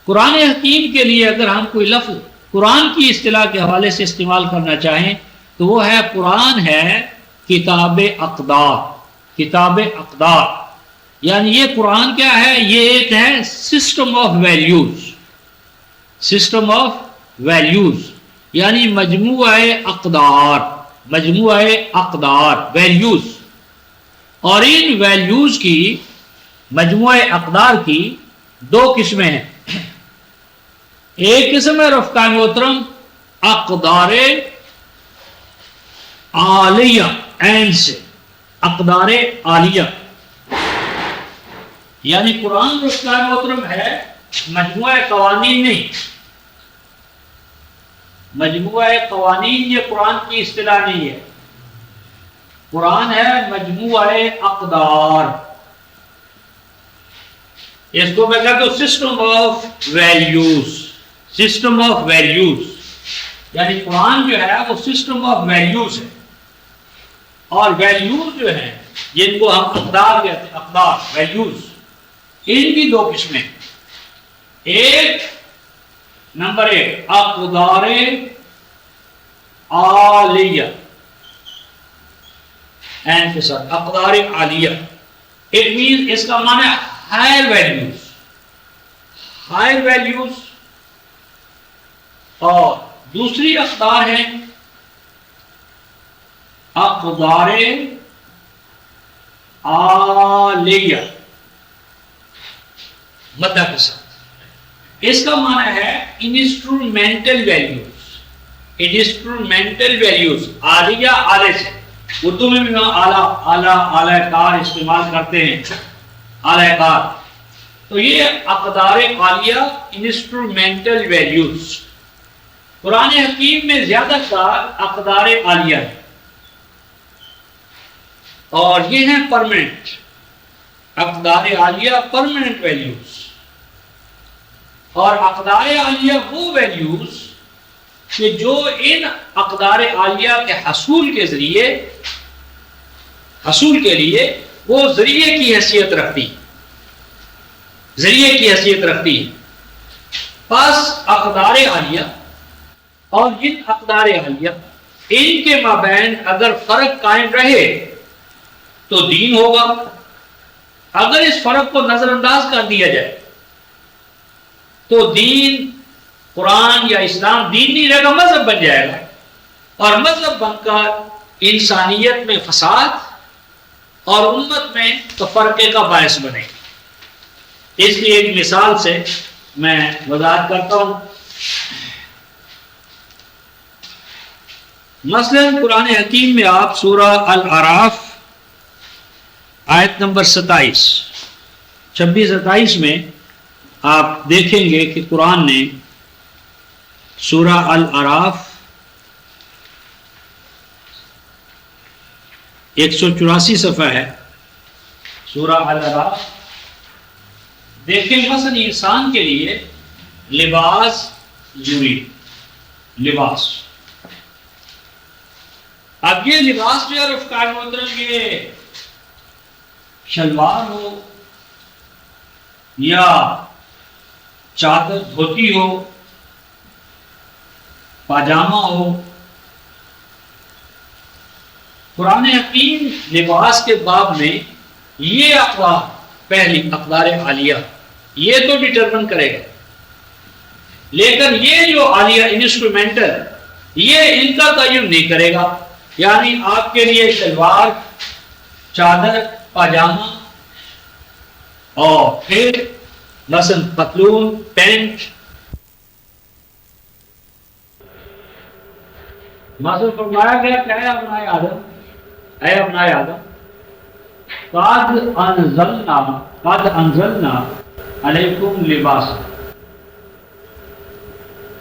قرآن حکیم کے لیے اگر ہم کوئی لفظ قرآن کی اصطلاح کے حوالے سے استعمال کرنا چاہیں تو وہ ہے، قرآن ہے کتاب اقدار، یعنی یہ قرآن کیا ہے؟ یہ ایک ہے سسٹم آف ویلیوز، یعنی مجموعہ اقدار ویلیوز، اور ان ویلیوز کی، مجموعہ اقدار کی دو قسمیں ہیں۔ ایک قسم ہے رفقائے محترم اقدار عالیہ، عین سے اقدار عالیہ، یعنی قرآن رفقائے محترم ہے مجموعہ قوانین نہیں، مجموعہ قوانین یہ قرآن کی اصطلاح نہیں ہے، قرآن ہے مجموعہ اقدار، اس کو میں کہتا ہوں سسٹم آف ویلیوز، یعنی قرآن جو ہے وہ سسٹم آف ویلیوز ہے، اور ویلیوز جو ہیں جن کو ہم اقدار کہتے ہیں، اقدار ویلیوز، ان کی دو قسمیں، ایک نمبر ایک اقدار عالیہ، این کے ساتھ اقدار عالیہ، اٹ مینز اس کا معنی ہے ہائر ویلیوز، اور دوسری اقدار ہیں اقدار عالیہ مدہ کے ساتھ، اس کا معنی ہے انسٹرومنٹل ویلیوز، عالیہ آلے سے، اردو میں بھی اعلیٰ کار استعمال کرتے ہیں، اعلیٰ کار، تو یہ اقدار عالیہ انسٹرومنٹل ویلیوز، قرآن حکیم میں زیادہ تر اقدار عالیہ ہے، اور یہ ہیں پرماننٹ اقدار عالیہ، پرماننٹ ویلیوز، اور اقدار عالیہ وہ ویلیوز کہ جو ان اقدار عالیہ کے حصول کے لیے وہ ذریعے کی حیثیت رکھتی ہے، پس اقدار عالیہ اور جن اقدار عالیہ، ان کے مابین اگر فرق قائم رہے تو دین ہوگا، اگر اس فرق کو نظر انداز کر دیا جائے تو دین، قرآن یا اسلام دین نہیں رہے گا، مذہب بن جائے گا، اور مذہب بن کر انسانیت میں فساد اور امت میں تفرقے کا باعث بنے گا۔ اس لیے ایک مثال سے میں وضاحت کرتا ہوں۔ مثلا قرآن حکیم میں آپ سورہ الاعراف آیت نمبر 26 میں آپ دیکھیں گے کہ قرآن نے سورہ الاعراف 184 صفحہ ہے، سورہ الاعراف۔ دیکھیں مثلا انسان کے لیے لباس ضروری، لباس۔ اب یہ لباس جو ہے رفقائے محترم، یہ شلوار ہو یا چادر دھوتی ہو، پاجامہ ہو، قرآن حکیم لباس کے باب میں یہ اقوال، پہلی اقدار عالیہ، یہ تو ڈٹرمن کرے گا، لیکن یہ جو عالیہ انسٹرومنٹل، یہ ان کا تعین نہیں کرے گا۔ یعنی آپ کے لیے شلوار، چادر، پاجامہ اور پھر مثلا پتلون، پینٹ، مثلا فرمایا گیا کہ اے ابنائے آدم قد انزلنا علیکم لباسا،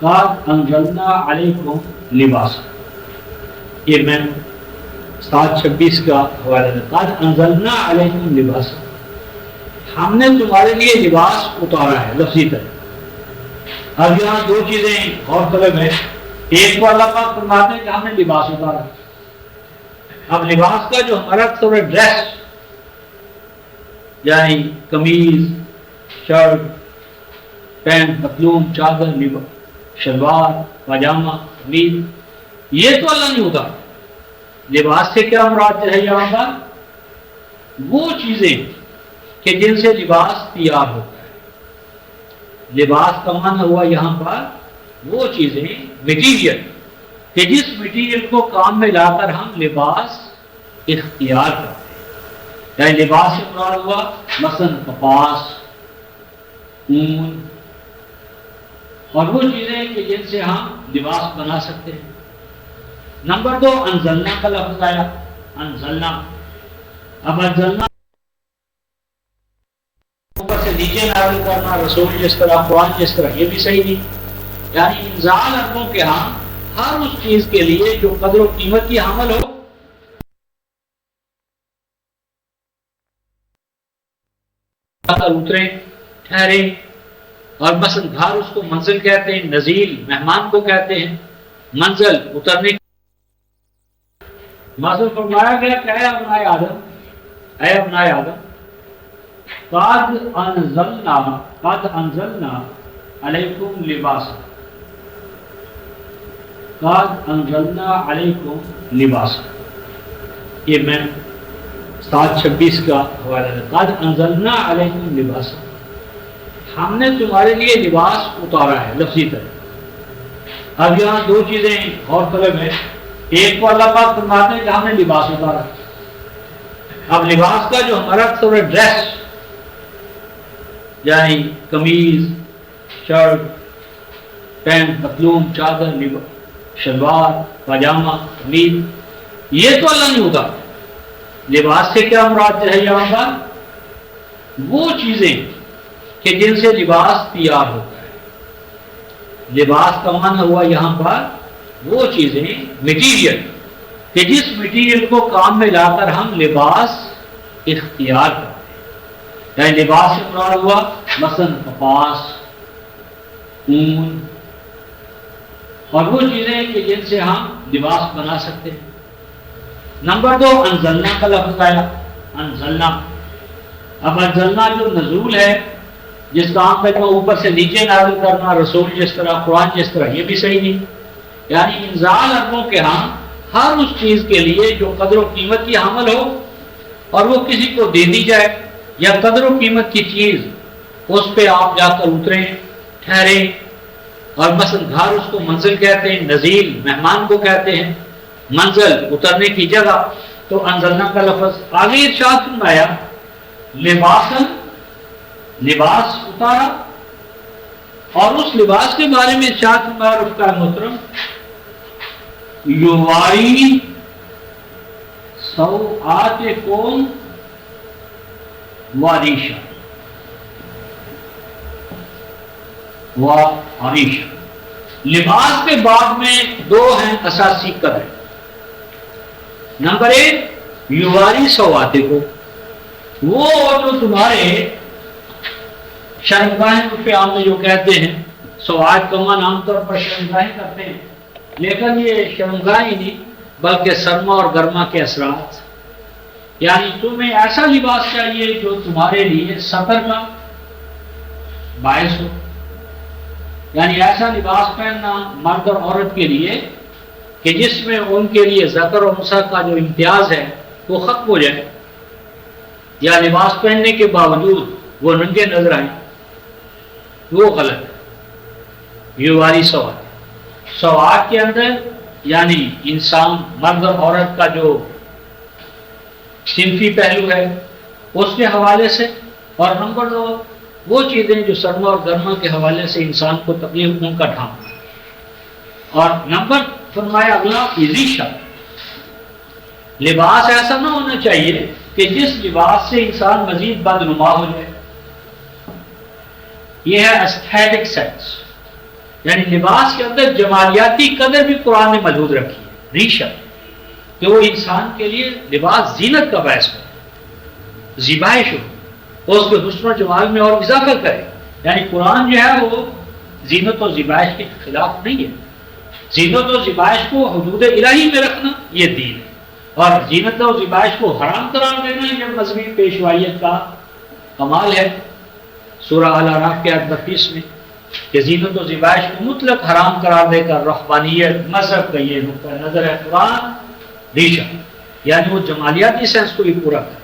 قد انزلنا علیکم لباسا، یہ میں 7:26 کا حوالہ ہے۔ قد انزلنا علیکم لباسا، ہم نے تمہارے لیے لباس اتارا ہے، لفظی طرح۔ اب یہاں دو چیزیں اور طلب ہے، ایک کو اللہ پاک فرماتے ہیں کہ ہم نے لباس اتارا۔ اب لباس کا جو ہمارا تھوڑا ڈریس، یعنی قمیض، شرٹ، پینٹ، پتلون، چادر، شلوار، پاجامہ، قمیض، یہ تو اللہ نہیں ہوتا۔ لباس سے کیا مراد ہے یہاں پر؟ وہ چیزیں کہ جن سے لباس تیار ہوتا ہے۔ لباس کا معنی ہوا یہاں پر وہ چیزیں، مٹیریل، کہ جس مٹیریل کو کام میں لا کر ہم لباس اختیار کرتے ہیں۔ یعنی لباس سے مراد ہوا مثلا کپاس، اون، اور وہ چیزیں کہ جن سے ہم لباس بنا سکتے ہیں۔ نمبر 2 انزلنا کا لفظ آیا، انزلنا۔ اب انزلنا اوپر سے نیچے نازل کرنا، رسول جس طرح، قرآن جس طرح، یہ بھی صحیح نہیں۔ یعنی انزال عربوں کے ہاں ہر اس چیز کے لیے جو قدر و قیمت کی حامل ہو، اترے، ٹھہرے، اور مثلا گھر اس کو منزل کہتے ہیں، نزیل مہمان کو کہتے ہیں، منزل اترنے۔ مثلا فرمایا گیا کہ اے ابنائے آدم قد انزلنا علیکم لباسا، قد انزلنا علیکم لباسا، یہ میں 7:26 کا حوالہ ہے۔ قد انزلنا علیکم لباسا، ہم نے تمہارے لیے لباس اتارا ہے، لفظی طرح۔ اب یہاں دو چیزیں اور طلب ہے، ایک کو اللہ پاک فرماتے ہیں کہ ہم نے لباس اتارا۔ اب لباس کا جو ہمارا تھوڑا ڈریس، یعنی قمیض، شرٹ، پینٹ، پتلون، چادر، شلوار، پاجامہ، قمیض، یہ تو اللہ نہیں ہوتا۔ لباس سے کیا مراد ہے یہاں پر؟ وہ چیزیں کہ جن سے لباس تیار ہوتا ہے۔ لباس کا معنی ہوا یہاں پر وہ چیزیں، مٹیریل، کہ جس مٹیریل کو کام میں لا کر ہم لباس اختیار کرتے ہیں۔ یعنی لباس سے مراد ہوا مثلا کپاس، اون، اور وہ چیزیں کہ جن سے ہم لباس بنا سکتے ہیں۔ نمبر 2 انزلنا کا لفظ آیا، انزلنا۔ اب انزلنا جو نزول ہے، جس کا عام طور اوپر سے نیچے نازل کرنا، رسول جس طرح، قرآن جس طرح، یہ بھی صحیح نہیں۔ یعنی انزال عربوں کے ہاں ہر اس چیز کے لیے جو قدر و قیمت کی حامل ہو اور وہ کسی کو دے دی جائے، یا قدر و قیمت کی چیز اس پہ آپ جا کر اتریں، ٹھہریں، اور مثلا گھر اس کو منزل کہتے ہیں، نزیل مہمان کو کہتے ہیں، منزل اترنے کی جگہ، تو انزلنا کا لفظ آگے ارشاد فرمایا لباسن، لباس اتارا، اور اس لباس کے بارے میں ارشاد فرمایا اس کا محترم یواری سوآتکم وریشا وریشا، لباس کے بعد میں دو ہیں اساسی قدر۔ نمبر ایک یواری سوآتکم، وہ جو تمہارے شرمگاہیں اس پہ عام میں جو کہتے ہیں، سواد کا معنی عام طور پر شرمگاہیں کرتے ہیں، لیکن یہ شرمگاہیں نہیں بلکہ سرما اور گرما کے اثرات، یعنی تمہیں ایسا لباس چاہیے جو تمہارے لیے سطر کا باعث ہو، یعنی ایسا لباس پہننا مرد اور عورت کے لیے کہ جس میں ان کے لیے ذکر اور انثی کا جو امتیاز ہے وہ ختم ہو جائے، یا لباس پہننے کے باوجود وہ ننگے نظر آئیں، وہ غلط ہے۔ یواری سواد، سواد کے اندر یعنی انسان مرد اور عورت کا جو صنفی پہلو ہے اس کے حوالے سے، اور نمبر دو وہ چیزیں جو سرما اور گرما کے حوالے سے انسان کو تکلیف ان کا ڈھانپ، اور نمبر فرمایا اگلا ریشا، لباس ایسا نہ ہونا چاہیے کہ جس لباس سے انسان مزید بدنما ہو جائے، یہ ہے ایستھیٹک سینس، یعنی لباس کے اندر جمالیاتی قدر بھی قرآن نے محدود رکھی ہے، ریشا، کہ وہ انسان کے لیے لباس زینت کا باعث ہو، زیبائش ہو، اور اس کے حسن و جمال میں اور اضافہ کرے، یعنی قرآن جو ہے وہ زینت و زیبائش کے خلاف نہیں ہے، زینت و زیبائش کو حدود الہی میں رکھنا یہ دین ہے، اور زینت و زیبائش کو حرام قرار دینا یہ مذہبی پیشوائیت کا کمال ہے۔ سورہ الاعراف کے آیت 32 میں کہ زینت و زیبائش کو مطلق حرام قرار دے کر رہبانیت مذہب کا یہ نقطہ نظر ہے قرآن ریشا، یعنی وہ جمالیاتی سینس کو بھی پورا کرے۔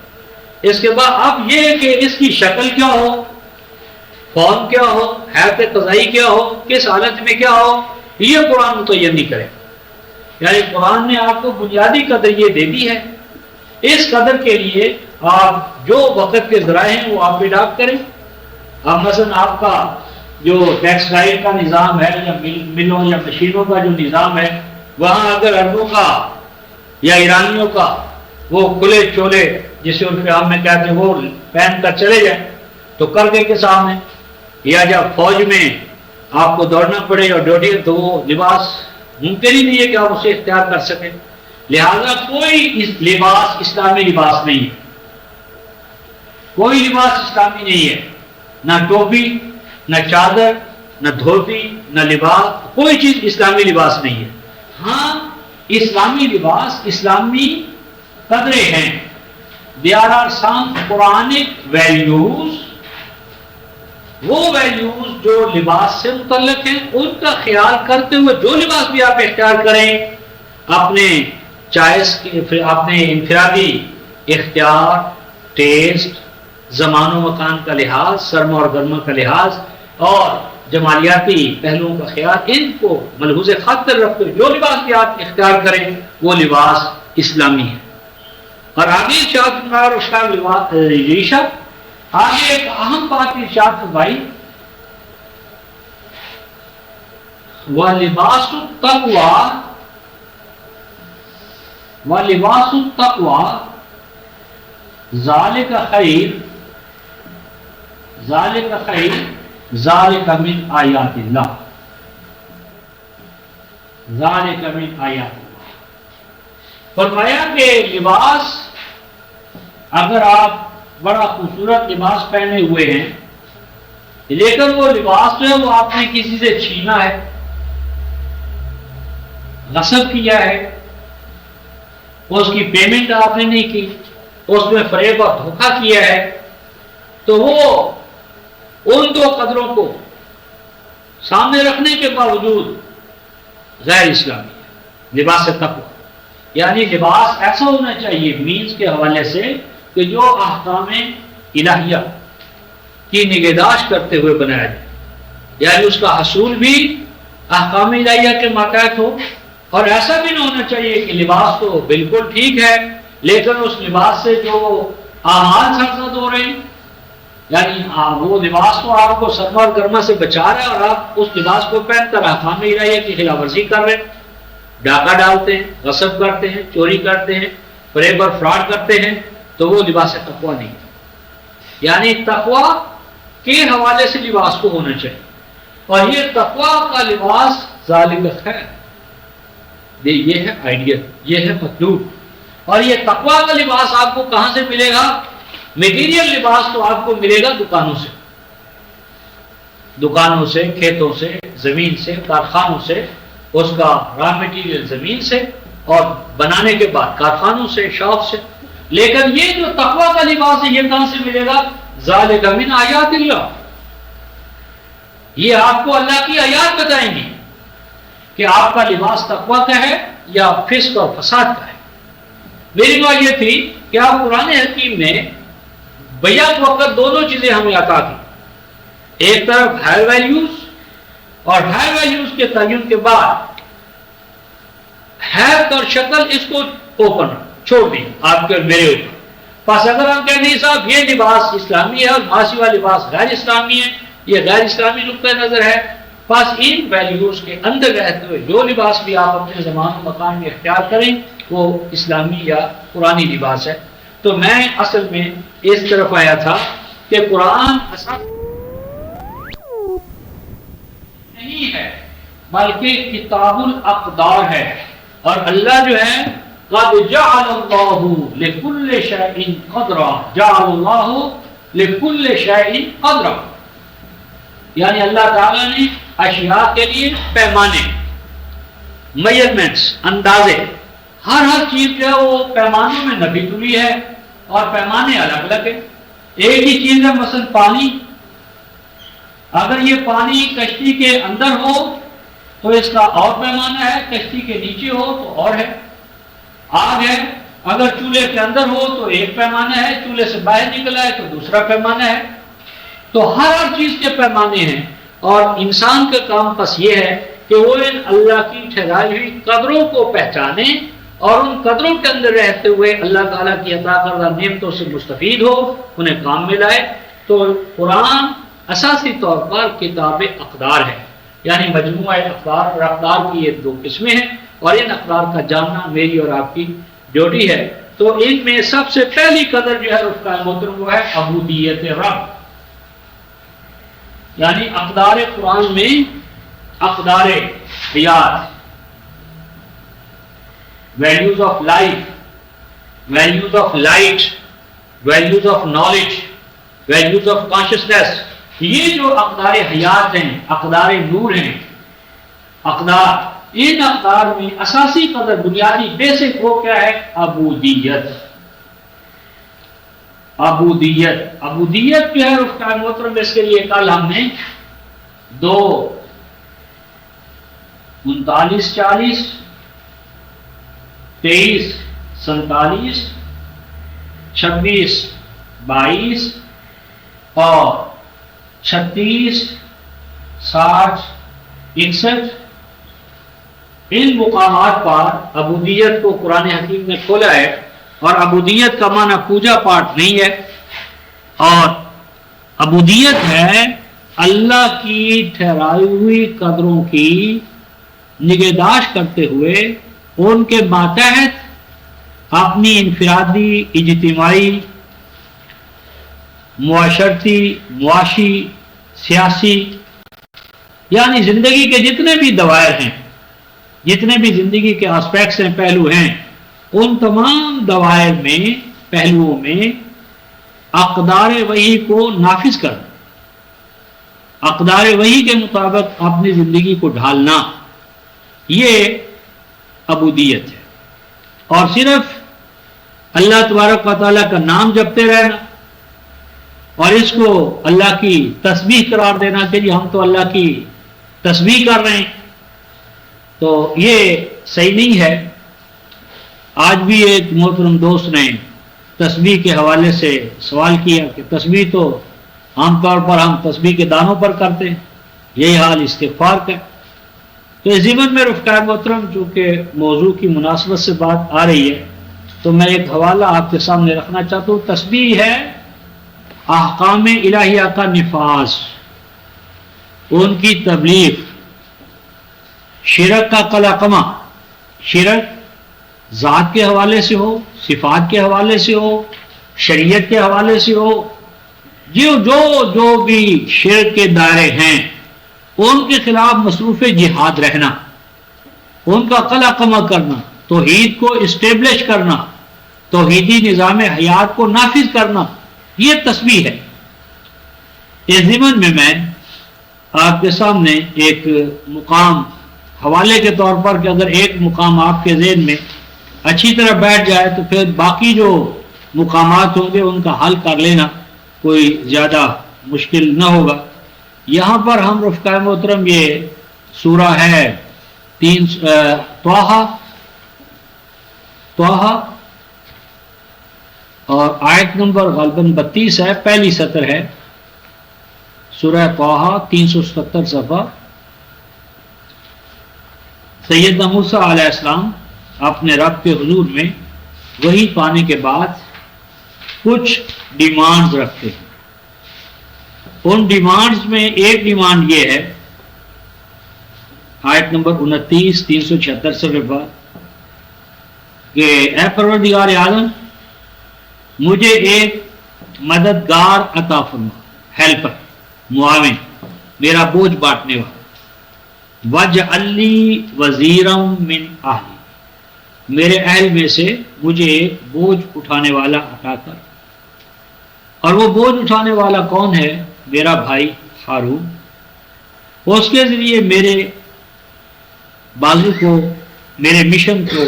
اس کے بعد اب یہ کہ اس کی شکل کیا ہو، فارم کیا ہو، حیات قضائی کیا ہو، کس حالت میں کیا ہو، یہ قرآن متعین نہیں کرے، یعنی قرآن نے آپ کو بنیادی قدر یہ دے دی ہے، اس قدر کے لیے آپ جو وقت کے ذرائع ہیں وہ آپ اڈاپٹ کریں۔ اب مثلا آپ کا جو ٹیکسٹائل کا نظام ہے یا ملوں یا مشینوں کا جو نظام ہے، وہاں اگر عربوں کا یا ایرانیوں کا وہ کھلے چولے جسے ان عام میں کہتے ہیں وہ پہن کر چلے جائیں تو کرنے کے سامنے، یا جب فوج میں آپ کو دوڑنا پڑے اور ڈیوٹی تو وہ لباس ممکن ہی نہیں ہے کہ آپ اسے اختیار کر سکیں، لہذا کوئی لباس اسلامی لباس نہیں ہے، کوئی لباس اسلامی نہیں ہے، نہ ٹوپی، نہ چادر، نہ دھوتی، نہ لباس، کوئی چیز اسلامی لباس نہیں ہے۔ ہاں اسلامی لباس، اسلامی قدریں ہیں، there are some Quranic values، وہ ویلیوز جو لباس سے متعلق ہیں ان کا خیال کرتے ہوئے جو لباس بھی آپ اختیار کریں اپنے چوائس کے، اپنے انفرادی اختیار، ٹیسٹ، زمان و مکان کا لحاظ، سرما اور گرما کا لحاظ اور جمالیاتی پہلوؤں کا خیال، ان کو ملحوظ خاطر رکھتے ہوئے جو لباس بھی آپ اختیار کریں وہ لباس اسلامی ہے۔ اور آگے ارشاد ریشا، آگے ایک اہم بات ارشاد فرمائی وَلِبَاسُ التَّقْوَى وَلِبَاسُ التَّقْوَى ذَلِكَ خَيْرٌ ذَلِكَ خَيْرٌ ذَلِكَ مِنْ آیات اللہ ذَلِكَ مِنْ آیات اللہ۔ فرمایا کہ لباس، اگر آپ بڑا خوبصورت لباس پہنے ہوئے ہیں لیکن وہ لباس جو ہے وہ آپ نے کسی سے چھینا ہے، غصب کیا ہے، اس کی پیمنٹ آپ نے نہیں کی، اس میں فریب اور دھوکہ کیا ہے، تو وہ ان دو قدروں کو سامنے رکھنے کے باوجود غیر اسلامی ہے، لباس تقوی، یعنی لباس ایسا ہونا چاہیے مینز کے حوالے سے کہ جو احکام الہیہ کی نگہداشت کرتے ہوئے بنایا جائے، یعنی اس کا حصول بھی احکام الہیہ کے ماتحت ہو، اور ایسا بھی نہ ہونا چاہیے کہ لباس تو بالکل ٹھیک ہے لیکن اس لباس سے جو اعمال سرزد ہو رہے ہیں، یعنی وہ لباس تو آپ کو سرما اور گرما سے بچا رہا ہے اور آپ اس لباس کو پہن کر احکام الہیہ کی خلاف ورزی کر رہے ہیں، ڈاکہ ڈالتے ہیں، غصب کرتے ہیں، چوری کرتے ہیں، فریب اور فراڈ کرتے ہیں، تو وہ لباس تقویٰ نہیں ہے۔ یعنی تقویٰ کے حوالے سے لباس کو ہونا چاہیے، اور یہ تقویٰ کا لباس ذالک خیر، یہ ہے آئیڈیل، یہ ہے مطلوب۔ اور یہ تقویٰ کا لباس آپ کو کہاں سے ملے گا؟ میٹیریل لباس تو آپ کو ملے گا دکانوں سے، کھیتوں سے، زمین سے، کارخانوں سے، اس کا را میٹیریل زمین سے، اور بنانے کے بعد کارخانوں سے، شاپ سے۔ لیکن یہ جو تقویٰ کا لباس ہے یہ کہاں سے ملے گا؟ ذالک من آیات اللہ، یہ آپ کو اللہ کی آیات بتائیں گی کہ آپ کا لباس تقویٰ کا ہے یا فسق اور فساد کا ہے۔ میری بات یہ تھی کہ آپ قرآن حکیم نے بیک وقت دونوں چیزیں ہمیں عطا کی، ایک طرف ہائر ویلیوز، اور ہائر ویلیوز کے تعین کے بعد حیرت اور شکل اس کو اوپن چھوڑ دیں آپ کے اور میرے اوپر۔ پس اگر ہم کہیں نہیں صاحب یہ لباس اسلامی ہے اور معاشی والا لباس غیر اسلامی ہے، یہ غیر اسلامی نقطہ نظر ہے، پس ان ویلیوز کے اندر رہتے ہوئے جو لباس بھی آپ اپنے زمان و مکان میں اختیار کریں وہ اسلامی یا قرآنی لباس ہے۔ تو میں اصل میں اس طرف آیا تھا کہ قرآن نہیں ہے بلکہ کتاب الاقدار ہے، اور اللہ جو ہے قد جعل اللہ لکل شیء قدرا، جعل اللہ لکل شیء قدرا، یعنی اللہ تعالیٰ نے اشیاء کے لیے پیمانے، میجرمنٹس، اندازے، ہر چیز جو ہے وہ پیمانوں میں نبی تلی ہے اور پیمانے الگ الگ ہیں۔ ایک ہی چیز ہے مثلا پانی، اگر یہ پانی کشتی کے اندر ہو تو اس کا اور پیمانہ ہے، کشتی کے نیچے ہو تو اور ہے۔ آگ ہے، اگر چولہے کے اندر ہو تو ایک پیمانہ ہے، چولہے سے باہر نکلا ہے تو دوسرا پیمانہ ہے۔ تو ہر چیز کے پیمانے ہیں، اور انسان کا کام بس یہ ہے کہ وہ ان اللہ کی ٹھہرائی ہوئی قدروں کو پہچانے اور ان قدروں کے اندر رہتے ہوئے اللہ تعالیٰ کی عطا کردہ نعمتوں سے مستفید ہو، انہیں کام میں لائے۔ تو قرآن اساسی طور پر کتاب اقدار ہے، یعنی مجموعہ اقدار، اور اقدار کی یہ دو قسمیں ہیں، اور ان اقدار کا جاننا میری اور آپ کی ڈیوٹی ہے۔ تو ان میں سب سے پہلی قدر جو ہے اس کا محترم وہ ہے عبودیت رب، یعنی اقدار قرآن میں اقدار حیات، values of life, values of light, values of knowledge, values of consciousness, یہ جو اقدار حیات ہیں، اقدار نور ہیں، اقدار، ان اقدار میں اساسی قدر، بنیادی بیسک وہ کیا ہے؟ عبودیت۔ عبودیت جو ہے اس کا محترم، اس کے لیے کل ہم نے 2 39 40 23 47 26 22 اور 36 60 61 ان مقامات پر عبودیت کو قرآن حکیم نے کھولا ہے، اور عبودیت کا معنی پوجا پاٹ نہیں ہے، اور عبودیت ہے اللہ کی ٹھہرائی ہوئی قدروں کی نگہداشت کرتے ہوئے ان کے ماتحت اپنی انفرادی، اجتماعی، معاشرتی، معاشی، سیاسی، یعنی زندگی کے جتنے بھی دوائر ہیں، جتنے بھی زندگی کے آسپیکٹس ہیں، پہلو ہیں، ان تمام دوائر میں، پہلوؤں میں اقدار وحی کو نافذ کرنا، اقدار وحی کے مطابق اپنی زندگی کو ڈھالنا، یہ عبودیت ہے۔ اور صرف اللہ تبارک و تعالیٰ کا نام جپتے رہنا اور اس کو اللہ کی تسبیح قرار دینا کہ جی ہم تو اللہ کی تسبیح کر رہے ہیں، تو یہ صحیح نہیں ہے۔ آج بھی ایک محترم دوست نے تسبیح کے حوالے سے سوال کیا کہ تسبیح تو عام طور پر ہم تسبیح کے دانوں پر کرتے ہیں، یہی حال استغفار کا۔ تو اس ضمن میں رفقائے محترم چونکہ موضوع کی مناسبت سے بات آ رہی ہے تو میں ایک حوالہ آپ کے سامنے رکھنا چاہتا ہوں۔ تسبیح ہے احکام الہیہ کا نفاذ، ان کی تبلیغ، شرک کا قلقمہ، شرک ذات کے حوالے سے ہو، صفات کے حوالے سے ہو، شریعت کے حوالے سے ہو، جو بھی شرک کے دائرے ہیں ان کے خلاف مصروف جہاد رہنا، ان کا قلقمہ کرنا، توحید کو اسٹیبلش کرنا، توحیدی نظام حیات کو نافذ کرنا، یہ تسبیح ہے۔ اس ضمن میں آپ کے سامنے ایک مقام حوالے کے طور پر کہ اگر ایک مقام آپ کے ذہن میں اچھی طرح بیٹھ جائے تو پھر باقی جو مقامات ہوں گے ان کا حل کر لینا کوئی زیادہ مشکل نہ ہوگا۔ یہاں پر ہم رفقائے محترم یہ سورہ ہے طٰہٰ اور آیت نمبر غالباً 32 ہے، پہلی سطر ہے سورہ طٰہٰ 377 صفحہ۔ سیدنا موسیٰ علیہ السلام اپنے رب کے حضور میں وحی پانے کے بعد کچھ ڈیمانڈز رکھتے ہیں۔ ان ڈیمانڈز میں ایک ڈیمانڈ یہ ہے، آیت نمبر 29 376 صفحہ، کہ اے پروردگار عالم مجھے ایک مددگار عطا فرما، ہیلپر، معاون، میرا بوجھ بانٹنے والا۔ وَاجْعَلْ لِي وَزِيرًا مِّنْ أَهْلِي، میرے اہل میں سے مجھے ایک بوجھ اٹھانے والا عطا کر۔ اور وہ بوجھ اٹھانے والا کون ہے؟ میرا بھائی ہارون۔ اس کے ذریعے میرے بازو کو، میرے مشن کو،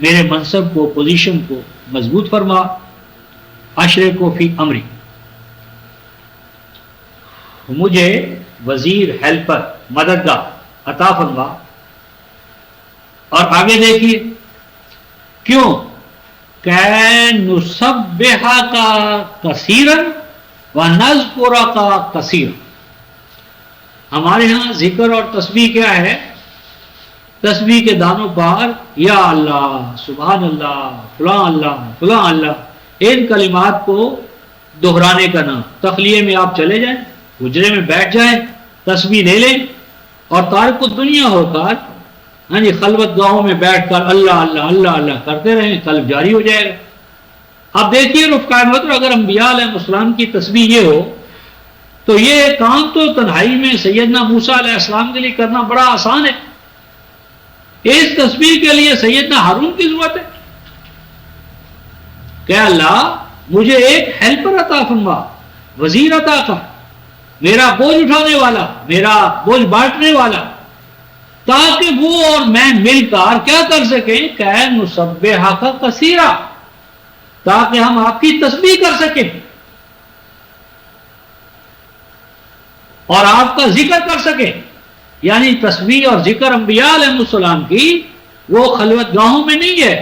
میرے منصب کو، پوزیشن کو مضبوط فرما۔ اشرکو فی امری، مجھے وزیر، ہیلپر، مددگار عطا فرما۔ اور آگے دیکھیے کیوں کہ نسبحک کثیرا ونذکرک کثیرا، ہمارے ہاں ذکر اور تسبیح کیا ہے؟ تسبیح کے دانوں پر یا اللہ، سبحان اللہ، فلاں اللہ، فلاں اللہ، ان کلمات کو دہرانے کا نام۔ تخلیے میں آپ چلے جائیں، حجرے میں بیٹھ جائیں، تسبیح لے لیں اور تارک الدنیا ہو کر خلوت گاہوں میں بیٹھ کر اللہ اللہ اللہ اللہ کرتے رہیں، قلب جاری ہو جائے گا۔ اب دیکھیے رفقائے محترم، اگر انبیاء علیہ السلام کی تسبیح یہ ہو تو یہ کام تو تنہائی میں سیدنا موسیٰ علیہ السلام کے لیے کرنا بڑا آسان ہے۔ اس تسبیح کے لیے سیدنا ہارون کی ضرورت ہے کہ اللہ مجھے ایک ہیلپر عطا فرما، وزیر عطا کر، میرا بوجھ اٹھانے والا، میرا بوجھ بانٹنے والا، تاکہ وہ اور میں مل کر کیا کر سکیں کہ نسبحک کثیرا، تاکہ ہم آپ کی تسبیح کر سکیں اور آپ کا ذکر کر سکیں۔ یعنی تسبیح اور ذکر انبیاء علیہ السلام کی وہ خلوت گاہوں میں نہیں ہے،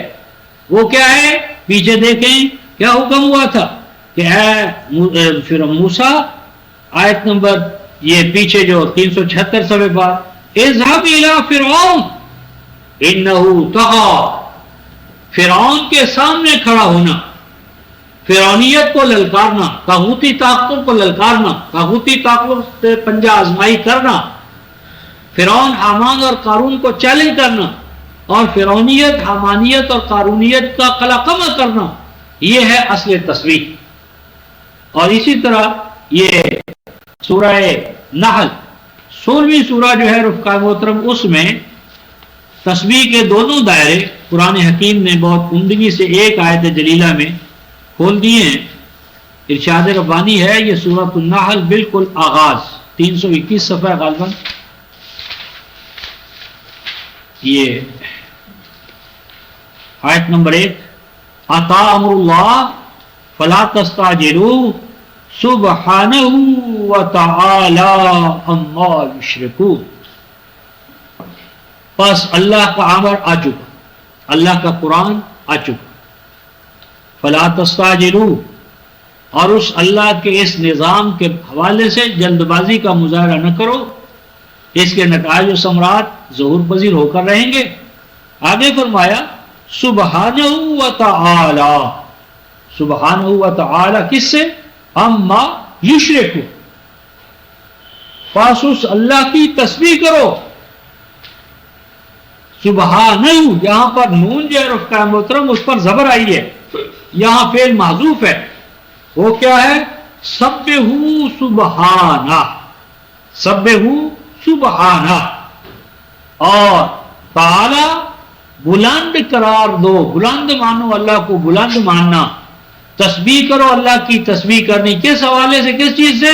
وہ کیا ہے؟ پیچھے دیکھیں کیا حکم ہوا تھا کہ اے پھر موسیٰ، آیت نمبر یہ پیچھے جو 376 صفحے پر، اذهب الى فرعون انه طغى، فرعون کے سامنے کھڑا ہونا، فرعونیت کو للکارنا، طاغوتی طاقتوں کو للکارنا، طاغوتی طاقتوں سے پنجہ آزمائی کرنا، فرعون، حامان اور قارون کو چیلنج کرنا اور فرعونیت، حامانیت اور قارونیت کا قلقمہ کرنا، یہ ہے اصل تسبیح۔ اور اسی طرح یہ سورہ نحل 16ویں سورہ جو ہے رفقائے محترم، اس میں تسبیح کے دونوں دائرے قرآن حکیم نے بہت عمدگی سے ایک آیت جلیلہ میں کھول دیے ہیں۔ ارشاد ربانی ہے یہ سورۃ النحل بالکل آغاز 321 صفحہ غالباً، یہ آیت نمبر 1، اتا امر اللہ فلا تستعجلوا سبحانہ وتعالی عما یشرکون۔ پس اللہ کا امر آ چکا، اللہ کا قرآن آ چکا، فلا تستعجلوا، اور اس اللہ کے اس نظام کے حوالے سے جلد بازی کا مظاہرہ نہ کرو، اس کے نتائج و ثمرات ظہور پذیر ہو کر رہیں گے۔ آگے فرمایا سبحانہ و تعالی، سبحانہ و تعالی کس سے؟ اما یشرکو، پس اس اللہ کی تسبیح کرو۔ سبحانہ، یہاں پر نون جو ہے رفع محترم اس پر زبر آئی ہے، یہاں فعل محذوف ہے، وہ کیا ہے؟ سبحو سبحانہ، سبحو سبحانہ، اور تعالی بلند قرار دو، بلند مانو، اللہ کو بلند ماننا، تسبیح کرو، اللہ کی تسبیح کرنی کس حوالے سے، کس چیز سے؟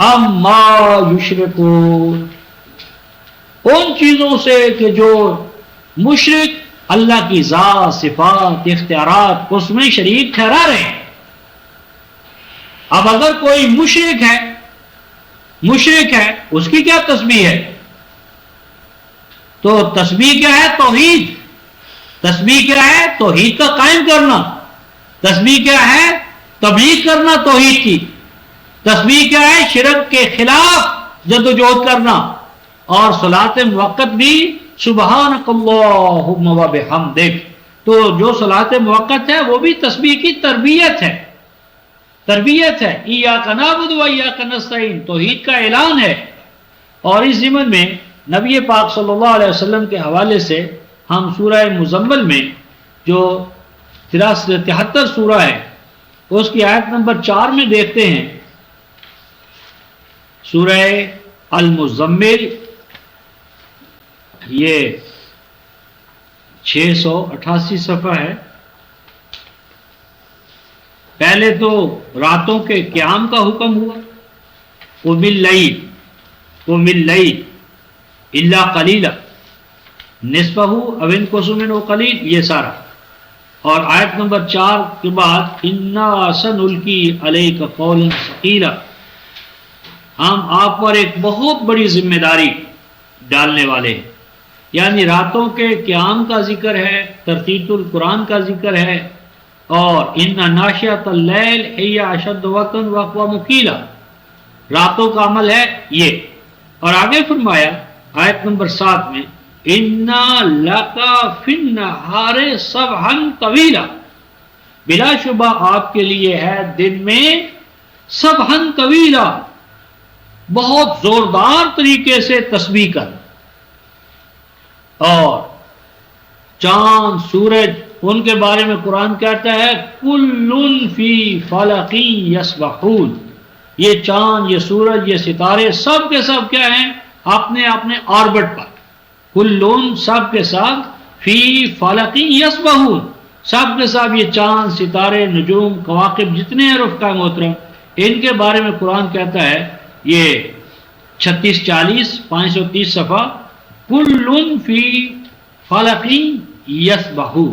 اما یشرکون، ان چیزوں سے کہ جو مشرک اللہ کی ذات، صفات، اختیارات اس میں شریک ٹھہرا رہے ہیں۔ اب اگر کوئی مشرک ہے اس کی کیا تسبیح ہے؟ تو تسبیح کیا ہے؟ توحید۔ تسبیح کیا ہے؟ توحید کا قائم کرنا۔ تسبیح کیا ہے؟ تبلیغ کرنا توحید کی۔ تسبیح کیا ہے؟ شرک کے خلاف جدوجہد کرنا۔ اور صلاۃ موقت بھی سبحانک اللہم و بحمدک، تو جو صلاۃ موقت ہے وہ بھی تسبیح کی تربیت ہے، تربیت ہے۔ ایاک نعبد و ایاک نستعین، توحید کا اعلان ہے۔ اور اس ضمن میں نبی پاک صلی اللہ علیہ وسلم کے حوالے سے ہم سورہ مزمل میں جو 73 سورہ ہے اس کی آیت نمبر 4 میں دیکھتے ہیں، سورہ المزمل، یہ 688 صفحہ ہے۔ پہلے تو راتوں کے قیام کا حکم ہوا، قم اللیل، قم اللیل الا قلیلا نصفہ او انقص منہ قلیل، یہ سارا۔ اور آیت نمبر 4 کے بعد انا سنلقی علیک قولا ثقیلا، ہم آپ پر ایک بہت بڑی ذمہ داری ڈالنے والے ہیں۔ یعنی راتوں کے قیام کا ذکر ہے، ترتیل القرآن کا ذکر ہے، اور ان ناشئۃ اللیل ہی اشد وطئا واقوم قیلا، راتوں کا عمل ہے یہ۔ اور آگے فرمایا آیت نمبر 7 میں انا لک فی النہار سبحا طویلا، بلا شبہ آپ کے لیے ہے دن میں سبحا طویلا، بہت زوردار طریقے سے تسبیح کرنا۔ اور چاند، سورج، ان کے بارے میں قرآن کہتا ہے کل فی فلق یسبحون، یہ چاند، یہ سورج، یہ ستارے سب کے سب کیا ہیں؟ اپنے اپنے آربٹ پر، کل، سب کے سب، فی فلق یسبحون، سب کے سب یہ چاند، ستارے، نجوم، کواکب جتنے ہیں رفقا محترم، ان کے بارے میں قرآن کہتا ہے، یہ 3640 530 صفحہ، کل فی فلق یسبحون،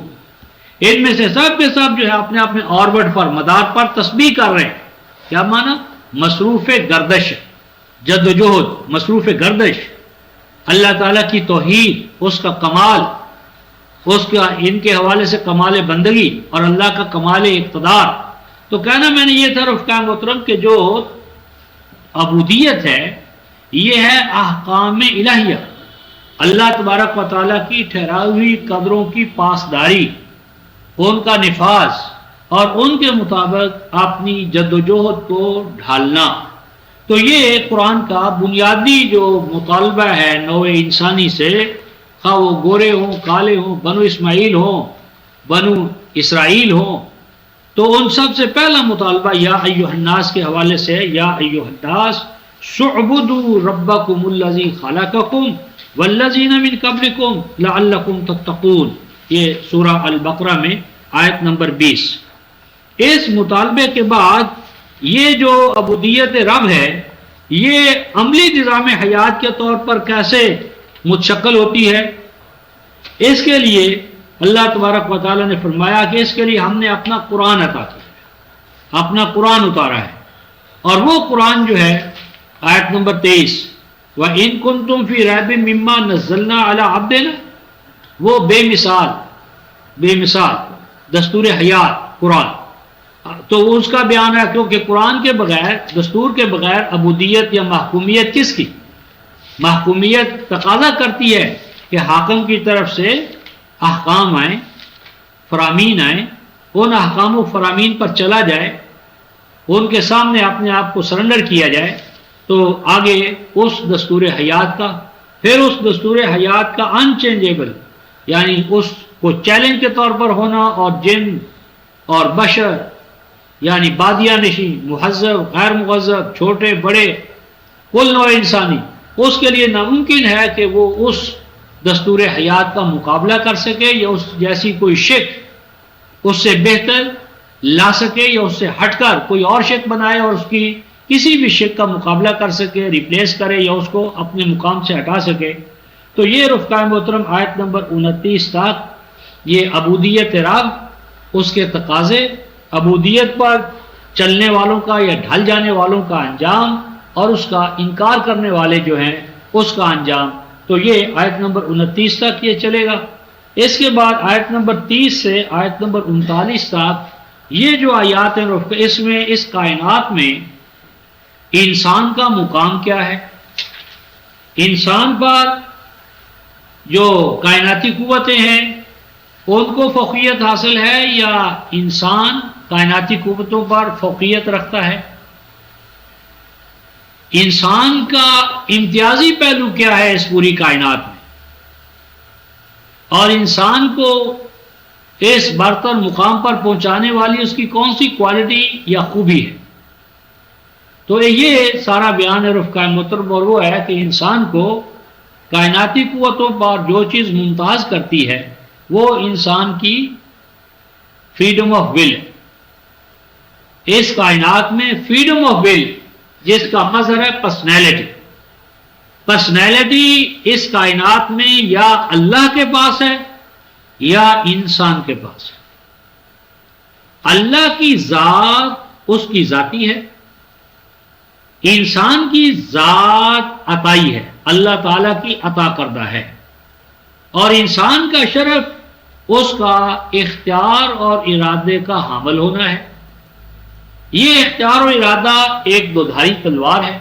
ان میں سے سب کے سب جو ہے اپنے اپنے آربٹ پر، مدار پر تسبیح کر رہے ہیں۔ کیا معنی؟ مصروف گردش، جد و جہد، مصروف گردش، اللہ تعالیٰ کی توحید، اس کا کمال، اس کا ان کے حوالے سے کمال بندگی اور اللہ کا کمال اقتدار۔ تو کہنا میں نے یہ تھا رفقا محترم کہ جو عبودیت ہے یہ ہے احکام الہیہ، اللہ تبارک و تعالیٰ کی ٹھہرائی ہوئی قدروں کی پاسداری، ان کا نفاذ اور ان کے مطابق اپنی جد و جہد کو ڈھالنا۔ تو یہ قرآن کا بنیادی جو مطالبہ ہے نوع انسانی سے، خواہ وہ گورے ہوں، کالے ہوں، بنو اسماعیل ہوں، بنو اسرائیل ہوں، تو ان سب سے پہلا مطالبہ یا ایھا الناس کے حوالے سے، یا ایھا الناس اعبدوا ربکم الذی خلقکم والذین من قبلکم لعلکم تتقون، یہ سورہ البقرہ میں آیت نمبر 20۔ اس مطالبے کے بعد یہ جو عبودیت رب ہے یہ عملی نظام حیات کے طور پر کیسے متشکل ہوتی ہے، اس کے لیے اللہ تبارک و تعالیٰ نے فرمایا کہ اس کے لیے ہم نے اپنا قرآن عطا کیا، اپنا قرآن اتارا ہے۔ اور وہ قرآن جو ہے آیت نمبر 23، وَإِن كُنتُمْ فِي رَيْبٍ مِّمَّا نَزَّلْنَا عَلَىٰ عَبْدِنَا، وہ بے مثال دستور حیات قرآن، تو اس کا بیان ہے کیونکہ قرآن کے بغیر، دستور کے بغیر عبودیت یا محکومیت کس کی؟ محکومیت تقاضا کرتی ہے کہ حاکم کی طرف سے احکام آئیں، فرامین آئیں، ان احکام و فرامین پر چلا جائے، ان کے سامنے اپنے آپ کو سرنڈر کیا جائے، تو آگے اس دستور حیات کا، پھر اس دستور حیات کا انچینجیبل، یعنی اس کو چیلنج کے طور پر ہونا، اور جن اور بشر یعنی بادیہ نشین، مہذب غیر مہذب، چھوٹے بڑے، کل نوع انسانی، اس کے لیے ناممکن ہے کہ وہ اس دستور حیات کا مقابلہ کر سکے یا اس جیسی کوئی شکل اس سے بہتر لا سکے، یا اس سے ہٹ کر کوئی اور شکل بنائے اور اس کی کسی بھی شکل کا مقابلہ کر سکے، ریپلیس کرے یا اس کو اپنے مقام سے ہٹا سکے۔ تو یہ رفقائے محترم آیت نمبر 29 تک یہ عبودیت رب، اس کے تقاضے، عبودیت پر چلنے والوں کا یا ڈھل جانے والوں کا انجام، اور اس کا انکار کرنے والے جو ہیں اس کا انجام۔ تو یہ آیت نمبر 29 تک یہ چلے گا۔ اس کے بعد آیت نمبر 30 سے آیت نمبر 39 تک یہ جو آیات ہیں اس میں، اس کائنات میں انسان کا مقام کیا ہے، انسان پر جو کائناتی قوتیں ہیں ان کو فوقیت حاصل ہے، یا انسان کائناتی قوتوں پر فوقیت رکھتا ہے، انسان کا امتیازی پہلو کیا ہے اس پوری کائنات میں، اور انسان کو اس برتر مقام پر پہنچانے والی اس کی کون سی کوالٹی یا خوبی ہے۔ تو یہ سارا بیان ہے رفقائے محترم، اور وہ ہے کہ انسان کو کائناتی قوتوں پر جو چیز ممتاز کرتی ہے وہ انسان کی فریڈم آف ول۔ اس کائنات میں فریڈم آف ول، جس کا مظہر ہے پرسنالٹی، پرسنالٹی اس کائنات میں یا اللہ کے پاس ہے یا انسان کے پاس ہے۔ اللہ کی ذات اس کی ذاتی ہے، انسان کی ذات عطائی ہے، اللہ تعالیٰ کی عطا کردہ ہے، اور انسان کا شرف اس کا اختیار اور ارادے کا حامل ہونا ہے۔ یہ اختیار و ارادہ ایک دودھاری تلوار ہے۔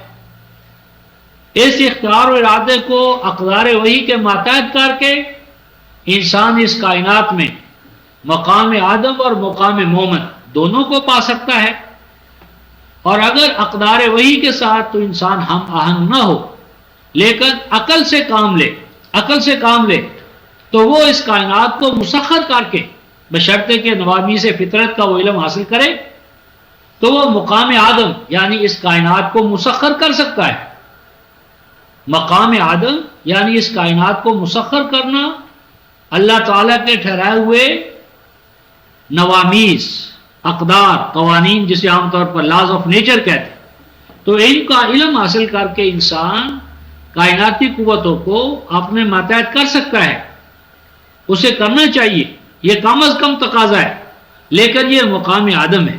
اس اختیار و ارادے کو اقدار وحی کے ماتحت کر کے انسان اس کائنات میں مقام آدم اور مقام مومن دونوں کو پا سکتا ہے، اور اگر اقدار وحی کے ساتھ تو انسان ہم آہنگ نہ ہو لیکن عقل سے کام لے تو وہ اس کائنات کو مسخر کر کے، بشرطے کہ نوامیس فطرت کا وہ علم حاصل کرے، تو وہ مقام آدم یعنی اس کائنات کو مسخر کر سکتا ہے۔ مقام آدم یعنی اس کائنات کو مسخر کرنا اللہ تعالیٰ کے ٹھہرائے ہوئے نوامیس، اقدار، قوانین، جسے عام طور پر لاز آف نیچر کہتے ہیں، تو ان کا علم حاصل کر کے انسان کائناتی قوتوں کو اپنے ماتحت کر سکتا ہے، اسے کرنا چاہیے، یہ کم از کم تقاضا ہے، لیکن یہ مقام آدم ہے۔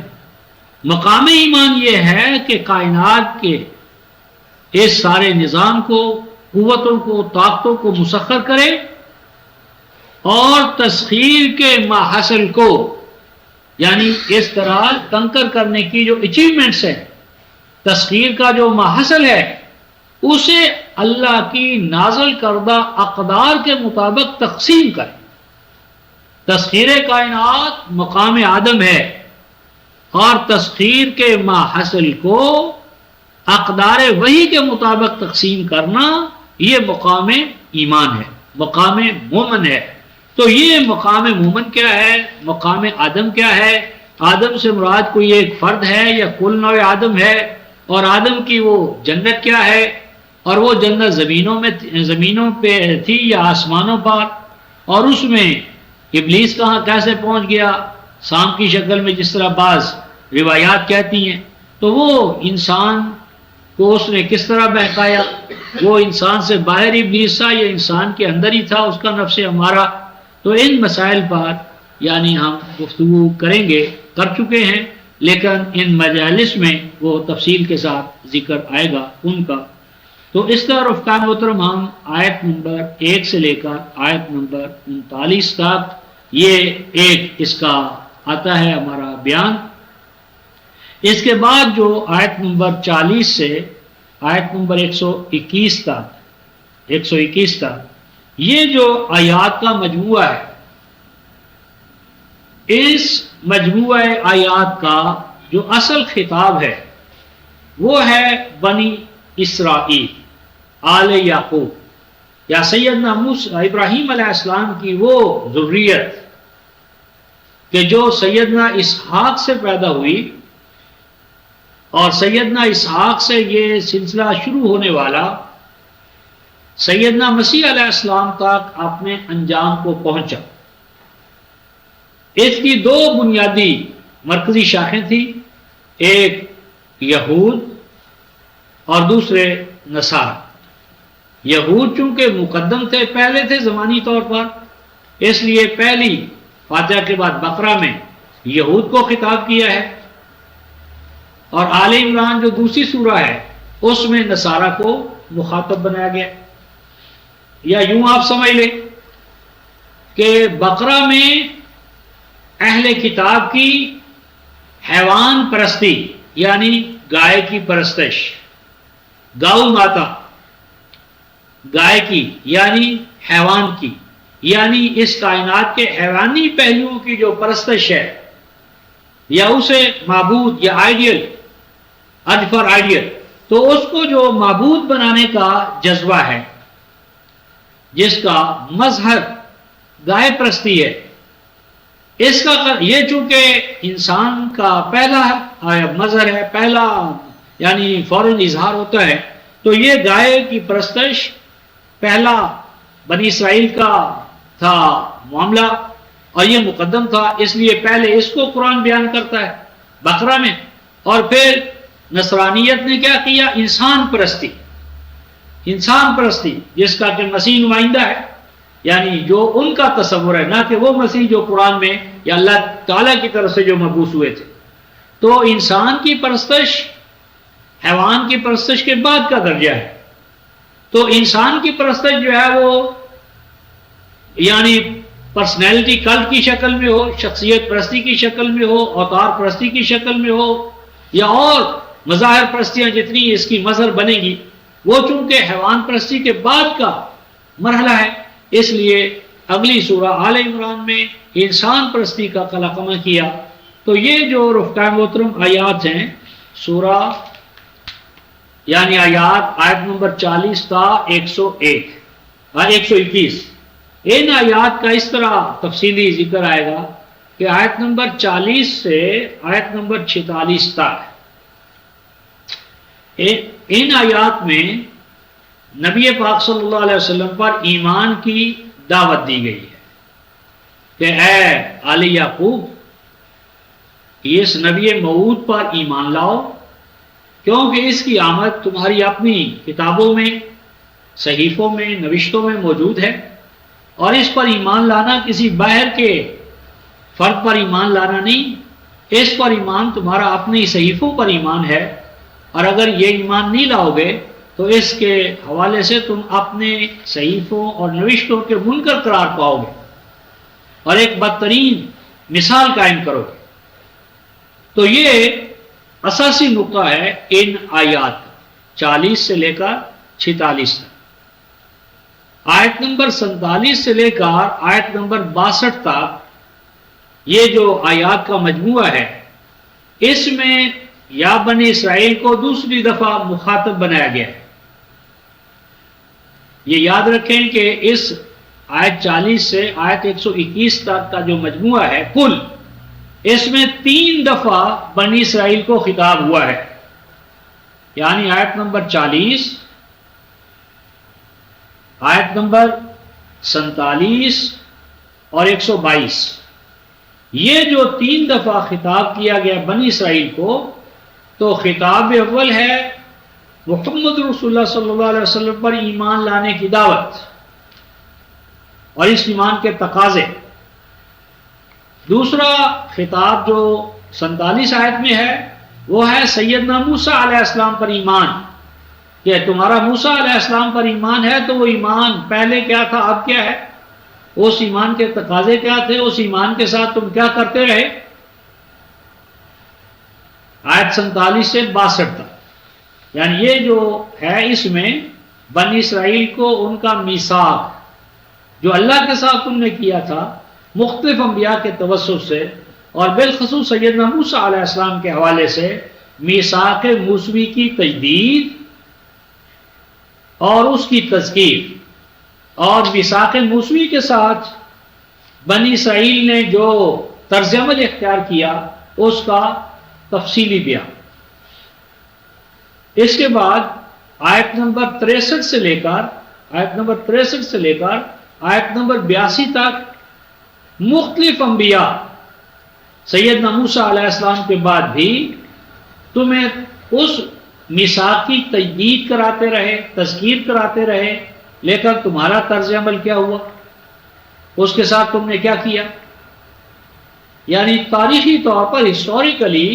مقام ایمان یہ ہے کہ کائنات کے اس سارے نظام کو، قوتوں کو، طاقتوں کو مسخر کرے، اور تسخیر کے ماحصل کو، یعنی اس طرح کنکر کرنے کی جو اچیومنٹس ہے، تسخیر کا جو ماحصل ہے، اسے اللہ کی نازل کردہ اقدار کے مطابق تقسیم کرے۔ تسخیر کائنات مقام آدم ہے، اور تسخیر کے ماحصل کو اقدار وحی کے مطابق تقسیم کرنا یہ مقام ایمان ہے، مقام مومن ہے۔ تو یہ مقام مومن کیا ہے، مقام آدم کیا ہے؟ آدم سے مراد کوئی ایک فرد ہے یا کل نوع آدم ہے؟ اور آدم کی وہ جنت کیا ہے؟ اور وہ جنت زمینوں پہ تھی یا آسمانوں پر؟ اور اس میں ابلیس کہاں کیسے پہنچ گیا؟ سانپ کی شکل میں، جس طرح بعض روایات کہتی ہیں۔ تو وہ انسان کو اس نے کس طرح بہکایا؟ وہ انسان سے باہر ابلیس تھا یا انسان کے اندر ہی تھا اس کا نفس ہمارا؟ تو ان مسائل پر یعنی ہم گفتگو کریں گے، کر چکے ہیں، لیکن ان مجالس میں وہ تفصیل کے ساتھ ذکر آئے گا ان کا۔ تو اس طرح رفقائے محترم ہم آیت نمبر 1 سے لے کر آیت نمبر 39 تک یہ ایک اس کا آتا ہے ہمارا بیان، اس کے بعد جو آیت نمبر 40 سے آیت نمبر 121 تک یہ جو آیات کا مجموعہ ہے، اس مجموعہ آیات کا جو اصل خطاب ہے وہ ہے بنی اسرائیل، آل یعقوب، یا سیدنا موسیٰ ابراہیم علیہ السلام کی وہ ذریت کہ جو سیدنا اسحاق سے پیدا ہوئی، اور سیدنا اسحاق سے یہ سلسلہ شروع ہونے والا سیدنا مسیح علیہ السلام تک اپنے انجام کو پہنچا۔ اس کی دو بنیادی مرکزی شاخیں تھیں، ایک یہود اور دوسرے نصارہ۔ یہود چونکہ مقدم تھے، پہلے تھے زمانی طور پر، اس لیے پہلی فاتحہ کے بعد بقرہ میں یہود کو خطاب کیا ہے، اور آل عمران جو دوسری سورہ ہے اس میں نصارہ کو مخاطب بنایا گیا۔ یا یوں آپ سمجھ لیں کہ بقرہ میں اہل کتاب کی حیوان پرستی یعنی گائے کی پرستش، گاؤ ماتا، گائے کی یعنی حیوان کی، یعنی اس کائنات کے حیوانی پہلوؤں کی جو پرستش ہے، یا اسے معبود یا آئیڈیل، ارج فار آئیڈیل، تو اس کو جو معبود بنانے کا جذبہ ہے، جس کا مظہر گائے پرستی ہے، اس کا یہ چونکہ انسان کا پہلا مظہر ہے، پہلا یعنی فوراً اظہار ہوتا ہے، تو یہ گائے کی پرستش پہلا بنی اسرائیل کا تھا معاملہ، اور یہ مقدم تھا، اس لیے پہلے اس کو قرآن بیان کرتا ہے بقرہ میں، اور پھر نصرانیت نے کیا کیا؟ انسان پرستی، انسان پرستی جس کا کہ مسیح نمائندہ ہے، یعنی جو ان کا تصور ہے، نہ کہ وہ مسیح جو قرآن میں یا اللہ تعالیٰ کی طرف سے جو مبعوث ہوئے تھے۔ تو انسان کی پرستش حیوان کی پرستش کے بعد کا درجہ ہے۔ تو انسان کی پرستش جو ہے وہ یعنی پرسنالٹی کلٹ کی شکل میں ہو، شخصیت پرستی کی شکل میں ہو، اوتار پرستی کی شکل میں ہو، یا اور مظاہر پرستیاں جتنی اس کی مظہر بنے گی، وہ چونکہ حیوان پرستی کے بعد کا مرحلہ ہے، اس لیے اگلی سورہ آل عمران میں انسان پرستی کا قلقمہ کیا۔ تو یہ جو رفقائے محترم آیات ہیں، سورہ یعنی آیت نمبر 40 تا 121، ان آیات کا اس طرح تفصیلی ذکر آئے گا کہ آیت نمبر 40 سے آیت نمبر 46 تک ان آیات میں نبی پاک صلی اللہ علیہ وسلم پر ایمان کی دعوت دی گئی ہے کہ اے آل یعقوب، اس نبی موعود پر ایمان لاؤ، کیونکہ اس کی آمد تمہاری اپنی کتابوں میں، صحیفوں میں، نوشتوں میں موجود ہے، اور اس پر ایمان لانا کسی باہر کے فرد پر ایمان لانا نہیں، اس پر ایمان تمہارا اپنے صحیفوں پر ایمان ہے، اور اگر یہ ایمان نہیں لاؤ گے تو اس کے حوالے سے تم اپنے صحیفوں اور نوشتوں کے منکر قرار پاؤ گے اور ایک بدترین مثال قائم کرو گے۔ تو یہ اساسی نقطہ ہے ان آیات 40 سے لے کر 46 تک۔ آیت نمبر 47 سے لے کر آیت نمبر 62 تک یہ جو آیات کا مجموعہ ہے، اس میں یا بنی اسرائیل کو دوسری دفعہ مخاطب بنایا گیا ہے۔ یہ یاد رکھیں کہ اس آیت 40 سے آیت 121 تک کا جو مجموعہ ہے کل، اس میں 3 دفعہ بنی اسرائیل کو خطاب ہوا ہے، یعنی آیت نمبر 40، آیت نمبر 47 اور 122۔ یہ جو 3 دفعہ خطاب کیا گیا بنی اسرائیل کو، تو خطاب اول ہے محمد رسول اللہ صلی اللہ علیہ وسلم پر ایمان لانے کی دعوت اور اس ایمان کے تقاضے۔ دوسرا خطاب جو 47 آیت میں ہے وہ ہے سیدنا موسیٰ علیہ السلام پر ایمان، کہ تمہارا موسیٰ علیہ السلام پر ایمان ہے، تو وہ ایمان پہلے کیا تھا، اب کیا ہے، اس ایمان کے تقاضے کیا تھے، اس ایمان کے ساتھ تم کیا کرتے رہے۔ آیت 47 سے 62 تک، یعنی یہ جو ہے اس میں بنی اسرائیل کو ان کا میثاق جو اللہ کے ساتھ تم نے کیا تھا مختلف انبیاء کے توسط سے، اور بالخصوص سیدنا موسیٰ علیہ السلام کے حوالے سے میثاق موسوی کی تجدید اور اس کی تذکیر، اور میثاق موسوی کے ساتھ بنی اسرائیل نے جو طرز عمل اختیار کیا اس کا تفصیلی بیان۔ اس کے بعد آیت نمبر 63 سے لے کر آیت نمبر 82 تک مختلف انبیاء سیدنا موسیٰ علیہ السلام کے بعد بھی تمہیں اس میثاق کی تجدید کراتے رہے، تذکیر کراتے رہے، لیکن تمہارا طرز عمل کیا ہوا، اس کے ساتھ تم نے کیا کیا؟ یعنی تاریخی طور پر ہسٹوریکلی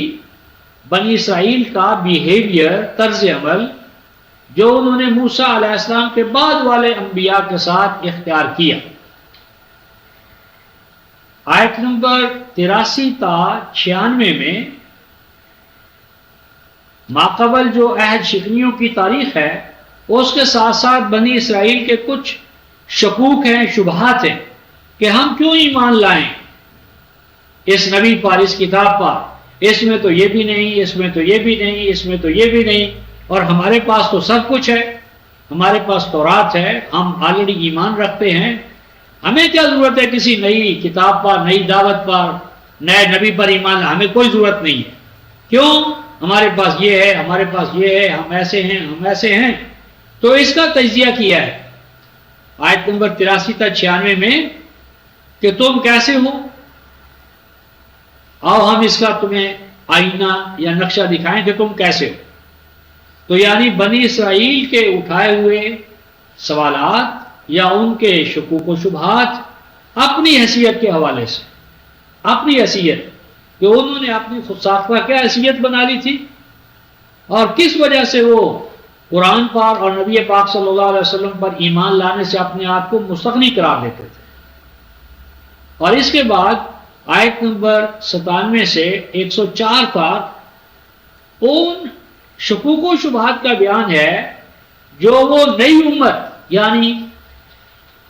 بنی اسرائیل کا بیہیویئر، طرز عمل جو انہوں نے موسیٰ علیہ السلام کے بعد والے انبیاء کے ساتھ اختیار کیا۔ آیت نمبر 83 تا 96 میں ماقبل جو عہد شکنیوں کی تاریخ ہے اس کے ساتھ ساتھ بنی اسرائیل کے کچھ شکوک ہیں، شبہات ہیں کہ ہم کیوں ایمان لائیں اس نبی پر، اس کتاب پر، اس میں تو یہ بھی نہیں، اس میں تو یہ بھی نہیں، اس میں تو یہ بھی نہیں، اور ہمارے پاس تو سب کچھ ہے، ہمارے پاس تورات ہے، ہم آلریڈی ایمان رکھتے ہیں، ہمیں کیا ضرورت ہے کسی نئی کتاب پر، نئی دعوت پر، نئے نبی پر ایمان؟ ہمیں کوئی ضرورت نہیں ہے، کیوں؟ ہمارے پاس یہ ہے، ہمارے پاس یہ ہے، ہم ایسے ہیں، ہم ایسے ہیں۔ تو اس کا تجزیہ کیا ہے آیت نمبر 83 تا 96 میں کہ تم کیسے ہو، آؤ ہم اس کا تمہیں آئینہ یا نقشہ دکھائیں کہ تم کیسے ہو۔ تو یعنی بنی اسرائیل کے اٹھائے ہوئے سوالات یا ان کے شکوک و شبہات اپنی حیثیت کے حوالے سے، اپنی حیثیت کہ انہوں نے اپنی خود ساختہ کیا حیثیت بنا لی تھی، اور کس وجہ سے وہ قرآن پر اور نبی پاک صلی اللہ علیہ وسلم پر ایمان لانے سے اپنے آپ کو مستغنی قرار دیتے تھے۔ اور اس کے بعد آیت نمبر 97 سے 104 تک ان شکوک و شبہات کا بیان ہے جو وہ نئی امت یعنی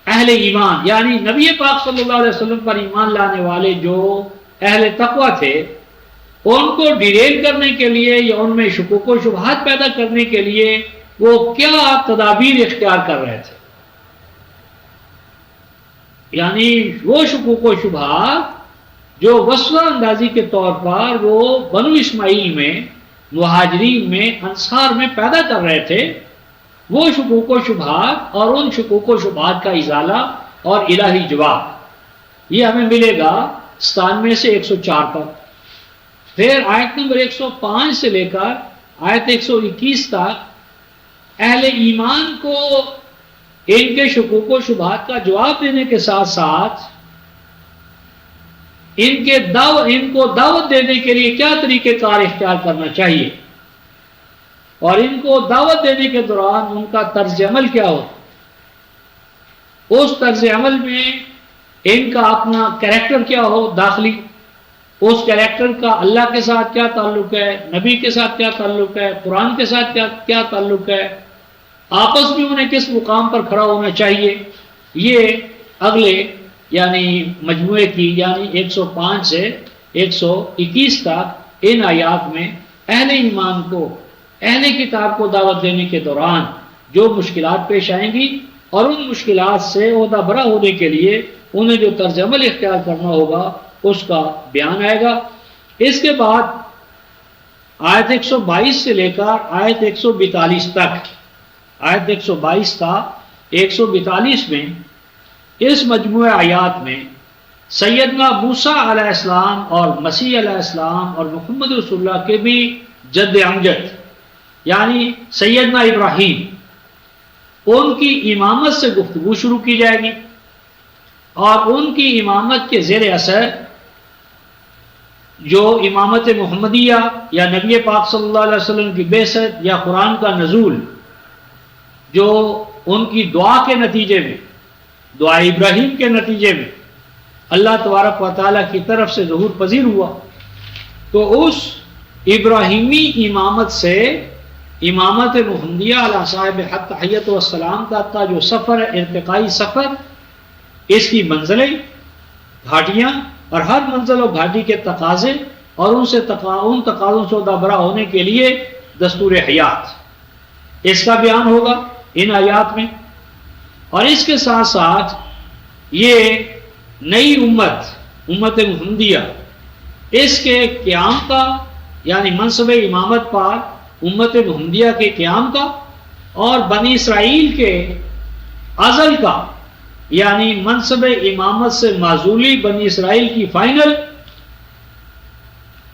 اہل ایمان، یعنی نبی پاک صلی اللہ علیہ وسلم پر ایمان لانے والے جو اہل تقوی تھے، ان کو ڈیریل کرنے کے لیے یا ان میں شکوک و شبہات پیدا کرنے کے لیے وہ کیا تدابیر اختیار کر رہے تھے۔ یعنی وہ شکوک و شبہات جو وسوسہ اندازی کے طور پر وہ بنو اسماعیل میں، مہاجرین میں، انصار میں پیدا کر رہے تھے، وہ شکوک و شبہات اور ان شکوک و شبہات کا ازالہ اور الہی جواب یہ ہمیں ملے گا 97 سے 104 تک۔ پھر آیت نمبر 105 سے لے کر آیت 121 تک اہل ایمان کو ان کے شکوک و شبہات کا جواب دینے کے ساتھ ساتھ ان کو دعوت دینے کے لیے کیا طریقہ کار اختیار کرنا چاہیے، اور ان کو دعوت دینے کے دوران ان کا طرز عمل کیا ہو، اس طرز عمل میں ان کا اپنا کریکٹر کیا ہو داخلی، اس کریکٹر کا اللہ کے ساتھ کیا تعلق ہے، نبی کے ساتھ کیا تعلق ہے، قرآن کے ساتھ کیا تعلق ہے، آپس میں انہیں کس مقام پر کھڑا ہونا چاہیے۔ یہ اگلے یعنی مجموعے کی یعنی 105 سے 121 تک ان آیات میں اہل ایمان کو، اہل کتاب کو دعوت دینے کے دوران جو مشکلات پیش آئیں گی اور ان مشکلات سے عہدہ برا ہونے کے لیے انہیں جو طرز عمل اختیار کرنا ہوگا اس کا بیان آئے گا۔ اس کے بعد آیت 122 سے لے کر آیت 142 تک، آیت 122 تا 142 میں اس مجموعہ آیات میں سیدنا موسیٰ علیہ السلام اور مسیح علیہ السلام اور محمد رسول اللہ کے بھی جد امجد یعنی سیدنا ابراہیم، ان کی امامت سے گفتگو شروع کی جائے گی، اور ان کی امامت کے زیر اثر جو امامت محمدیہ یا نبی پاک صلی اللہ علیہ وسلم کی بعثت یا قرآن کا نزول جو ان کی دعا کے نتیجے میں، دعا ابراہیم کے نتیجے میں اللہ تبارک و تعالیٰ کی طرف سے ظہور پذیر ہوا، تو اس ابراہیمی امامت سے امامت محمدیہ علی صاحب حق تحیت والسلام تک کا جو سفر ہے، ارتقائی سفر، اس کی منزلیں، گھاٹیاں، اور ہر منزل و گھاٹی کے تقاضے اور ان تقاضوں سے دبرا ہونے کے لیے دستور حیات، اس کا بیان ہوگا ان آیات میں۔ اور اس کے ساتھ ساتھ یہ نئی امت محمدیہ، اس کے قیام کا، یعنی منصب امامت پر امت محمدیہ کے قیام کا، اور بنی اسرائیل کے ازل کا، یعنی منصب امامت سے معزولی بنی اسرائیل کی فائنل،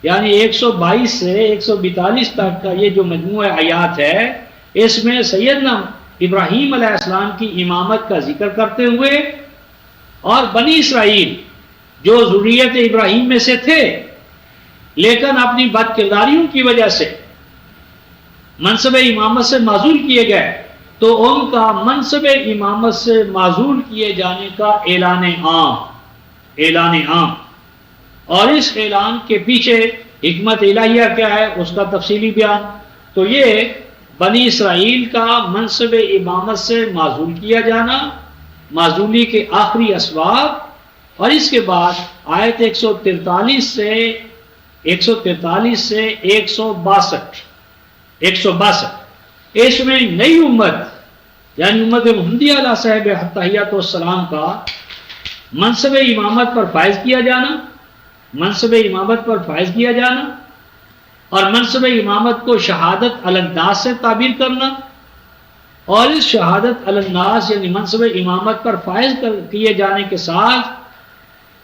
یعنی 122 سے 142 تک کا یہ جو مجموعہ آیات ہے، اس میں سیدنا ابراہیم علیہ السلام کی امامت کا ذکر کرتے ہوئے، اور بنی اسرائیل جو ذریت ابراہیم میں سے تھے لیکن اپنی بد کرداریوں کی وجہ سے منصب امامت سے معزول کیے گئے، تو ان کا منصب امامت سے معزول کیے جانے کا اعلان عام، اور اس اعلان کے پیچھے حکمت الہیہ کیا ہے، اس کا تفصیلی بیان۔ تو یہ بنی اسرائیل کا منصب امامت سے معزول کیا جانا، معزولی کے آخری اسباب، اور اس کے بعد آیت 143 سے 162 اس میں نئی امت، یعنی امت محمدیہ علیہ صاحب تحیات والسلام کا منصب امامت پر فائز کیا جانا، اور منصب امامت کو شہادت علی الناس سے تعبیر کرنا، اور اس شہادت علی الناس یعنی منصب امامت پر فائز کیے جانے کے ساتھ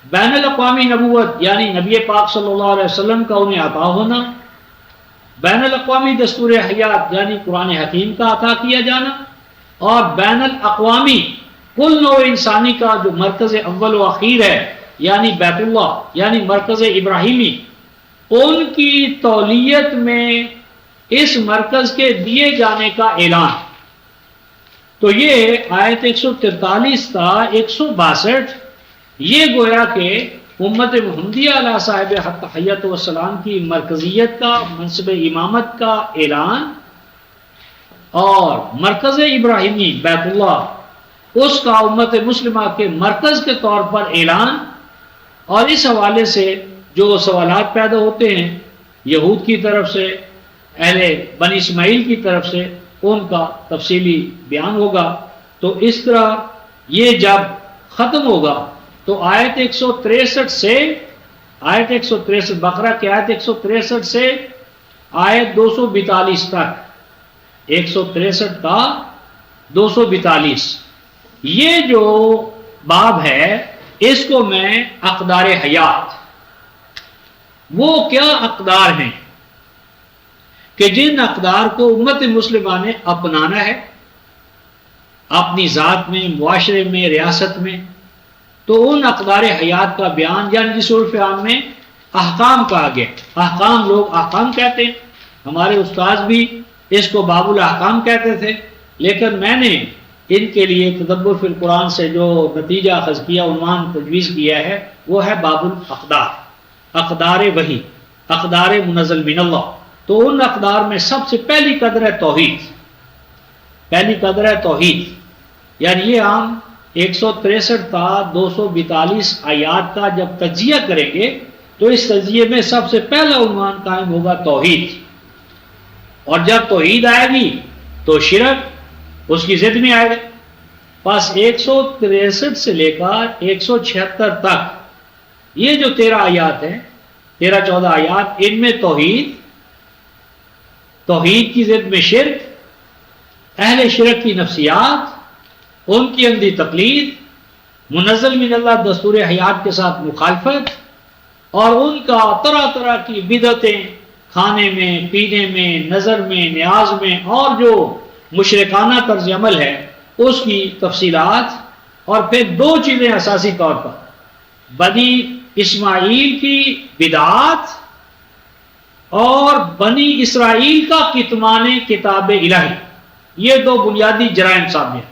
بین الاقوامی نبوت، یعنی نبی پاک صلی اللہ علیہ وسلم کا انہیں عطا ہونا، بین الاقوامی دستور حیات یعنی قرآن حکیم کا عطا کیا جانا، اور بین الاقوامی کل نوع انسانی کا جو مرکز اول و اخیر ہے، یعنی بیت اللہ، یعنی مرکز ابراہیمی، ان کی تولیت میں اس مرکز کے دیے جانے کا اعلان۔ تو یہ آیت 143 تا 162 یہ گویا کہ امت محمدیہ علیہ صاحب حق تحیت والسلام کی مرکزیت کا، منصب امامت کا اعلان، اور مرکز ابراہیمی بیت اللہ اس کا امت مسلمہ کے مرکز کے طور پر اعلان، اور اس حوالے سے جو سوالات پیدا ہوتے ہیں یہود کی طرف سے، اہل بنی اسماعیل کی طرف سے، ان کا تفصیلی بیان ہوگا۔ تو اس طرح یہ جب ختم ہوگا تو آیت 163 بقرہ کی آیت 163 سے آیت 242 تک، 163 تا 242 یہ جو باب ہے، اس کو میں اقدار حیات، وہ کیا اقدار ہیں کہ جن اقدار کو امت مسلمہ نے اپنانا ہے اپنی ذات میں، معاشرے میں، ریاست میں، تو ان اقدار حیات کا بیان، یعنی جس عرف عام میں احکام کہا گیا، احکام لوگ احکام کہتے ہیں، ہمارے استاذ بھی اس کو باب الاحکام کہتے تھے، لیکن میں نے ان کے لیے تدبر فی القرآن سے جو نتیجہ اخذ کیا، عنوان تجویز کیا ہے، وہ ہے باب الاقدار، اقدار وحی، اقدار منزل من اللہ۔ تو ان اقدار میں سب سے پہلی قدر ہے توحید، یعنی یہ ہم 163 تا 242 آیات کا جب تجزیہ کریں گے تو اس تجزیے میں سب سے پہلا عنوان قائم ہوگا توحید، اور جب توحید آئے گی تو شرک اس کی ضد میں آئے گا۔ پس 163 سے لے کر 176 تک یہ جو 13 آیات ہیں، 13-14 آیات، ان میں توحید کی ضد میں شرک، اہل شرک کی نفسیات، ان کی اندھی تقلید، منزل من اللہ دستور حیات کے ساتھ مخالفت، اور ان کا طرح طرح کی بدعتیں، کھانے میں، پینے میں، نظر میں، نیاز میں، اور جو مشرکانہ طرز عمل ہے اس کی تفصیلات، اور پھر 2 چیزیں اساسی طور پر، بنی اسماعیل کی بدعات اور بنی اسرائیل کا کتمان کتاب الہی، یہ 2 بنیادی جرائم سامنے ہیں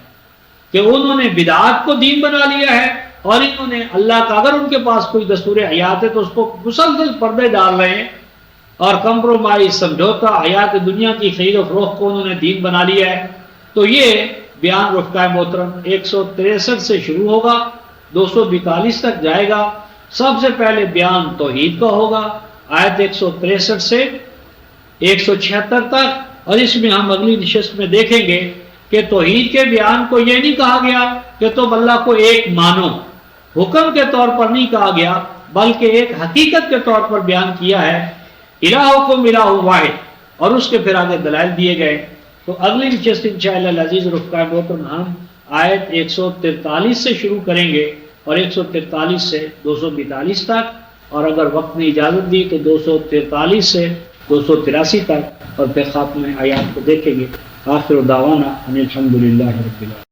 کہ انہوں نے بدعات کو دین بنا لیا ہے، اور انہوں نے اللہ کا، اگر ان کے پاس کوئی دستور حیات ہے تو اس کو مسلسل پردے ڈال رہے ہیں اور کمپرومائز سمجھوتا حیات دنیا کی خرید و فروخت کو انہوں نے دین بنا لیا ہے۔ تو یہ بیان رفقائے محترم 163 سے شروع ہوگا، 242 تک جائے گا۔ سب سے پہلے بیان توحید کا ہوگا، آیت 163 سے 176 تک، اور اس میں ہم اگلی نشست میں دیکھیں گے کہ توحید کے بیان کو یہ نہیں کہا گیا کہ تم اللہ کو ایک مانو، حکم کے طور پر نہیں کہا گیا، بلکہ ایک حقیقت کے طور پر بیان کیا ہے، الہکم الہ واحد، اور اس کے پھر آگے دلائل دیے گئے۔ تو اگلی نشست انشاءاللہ العزیز رفقائے محترم ہم آیت 143 سے شروع کریں گے اور 143 سے 242 تک، اور اگر وقت نے اجازت دی تو 243 سے 283 تک، اور پھر خاتمہ آیات کو دیکھیں گے۔ آخر دعوانا ان الحمدللہ رب العالمین۔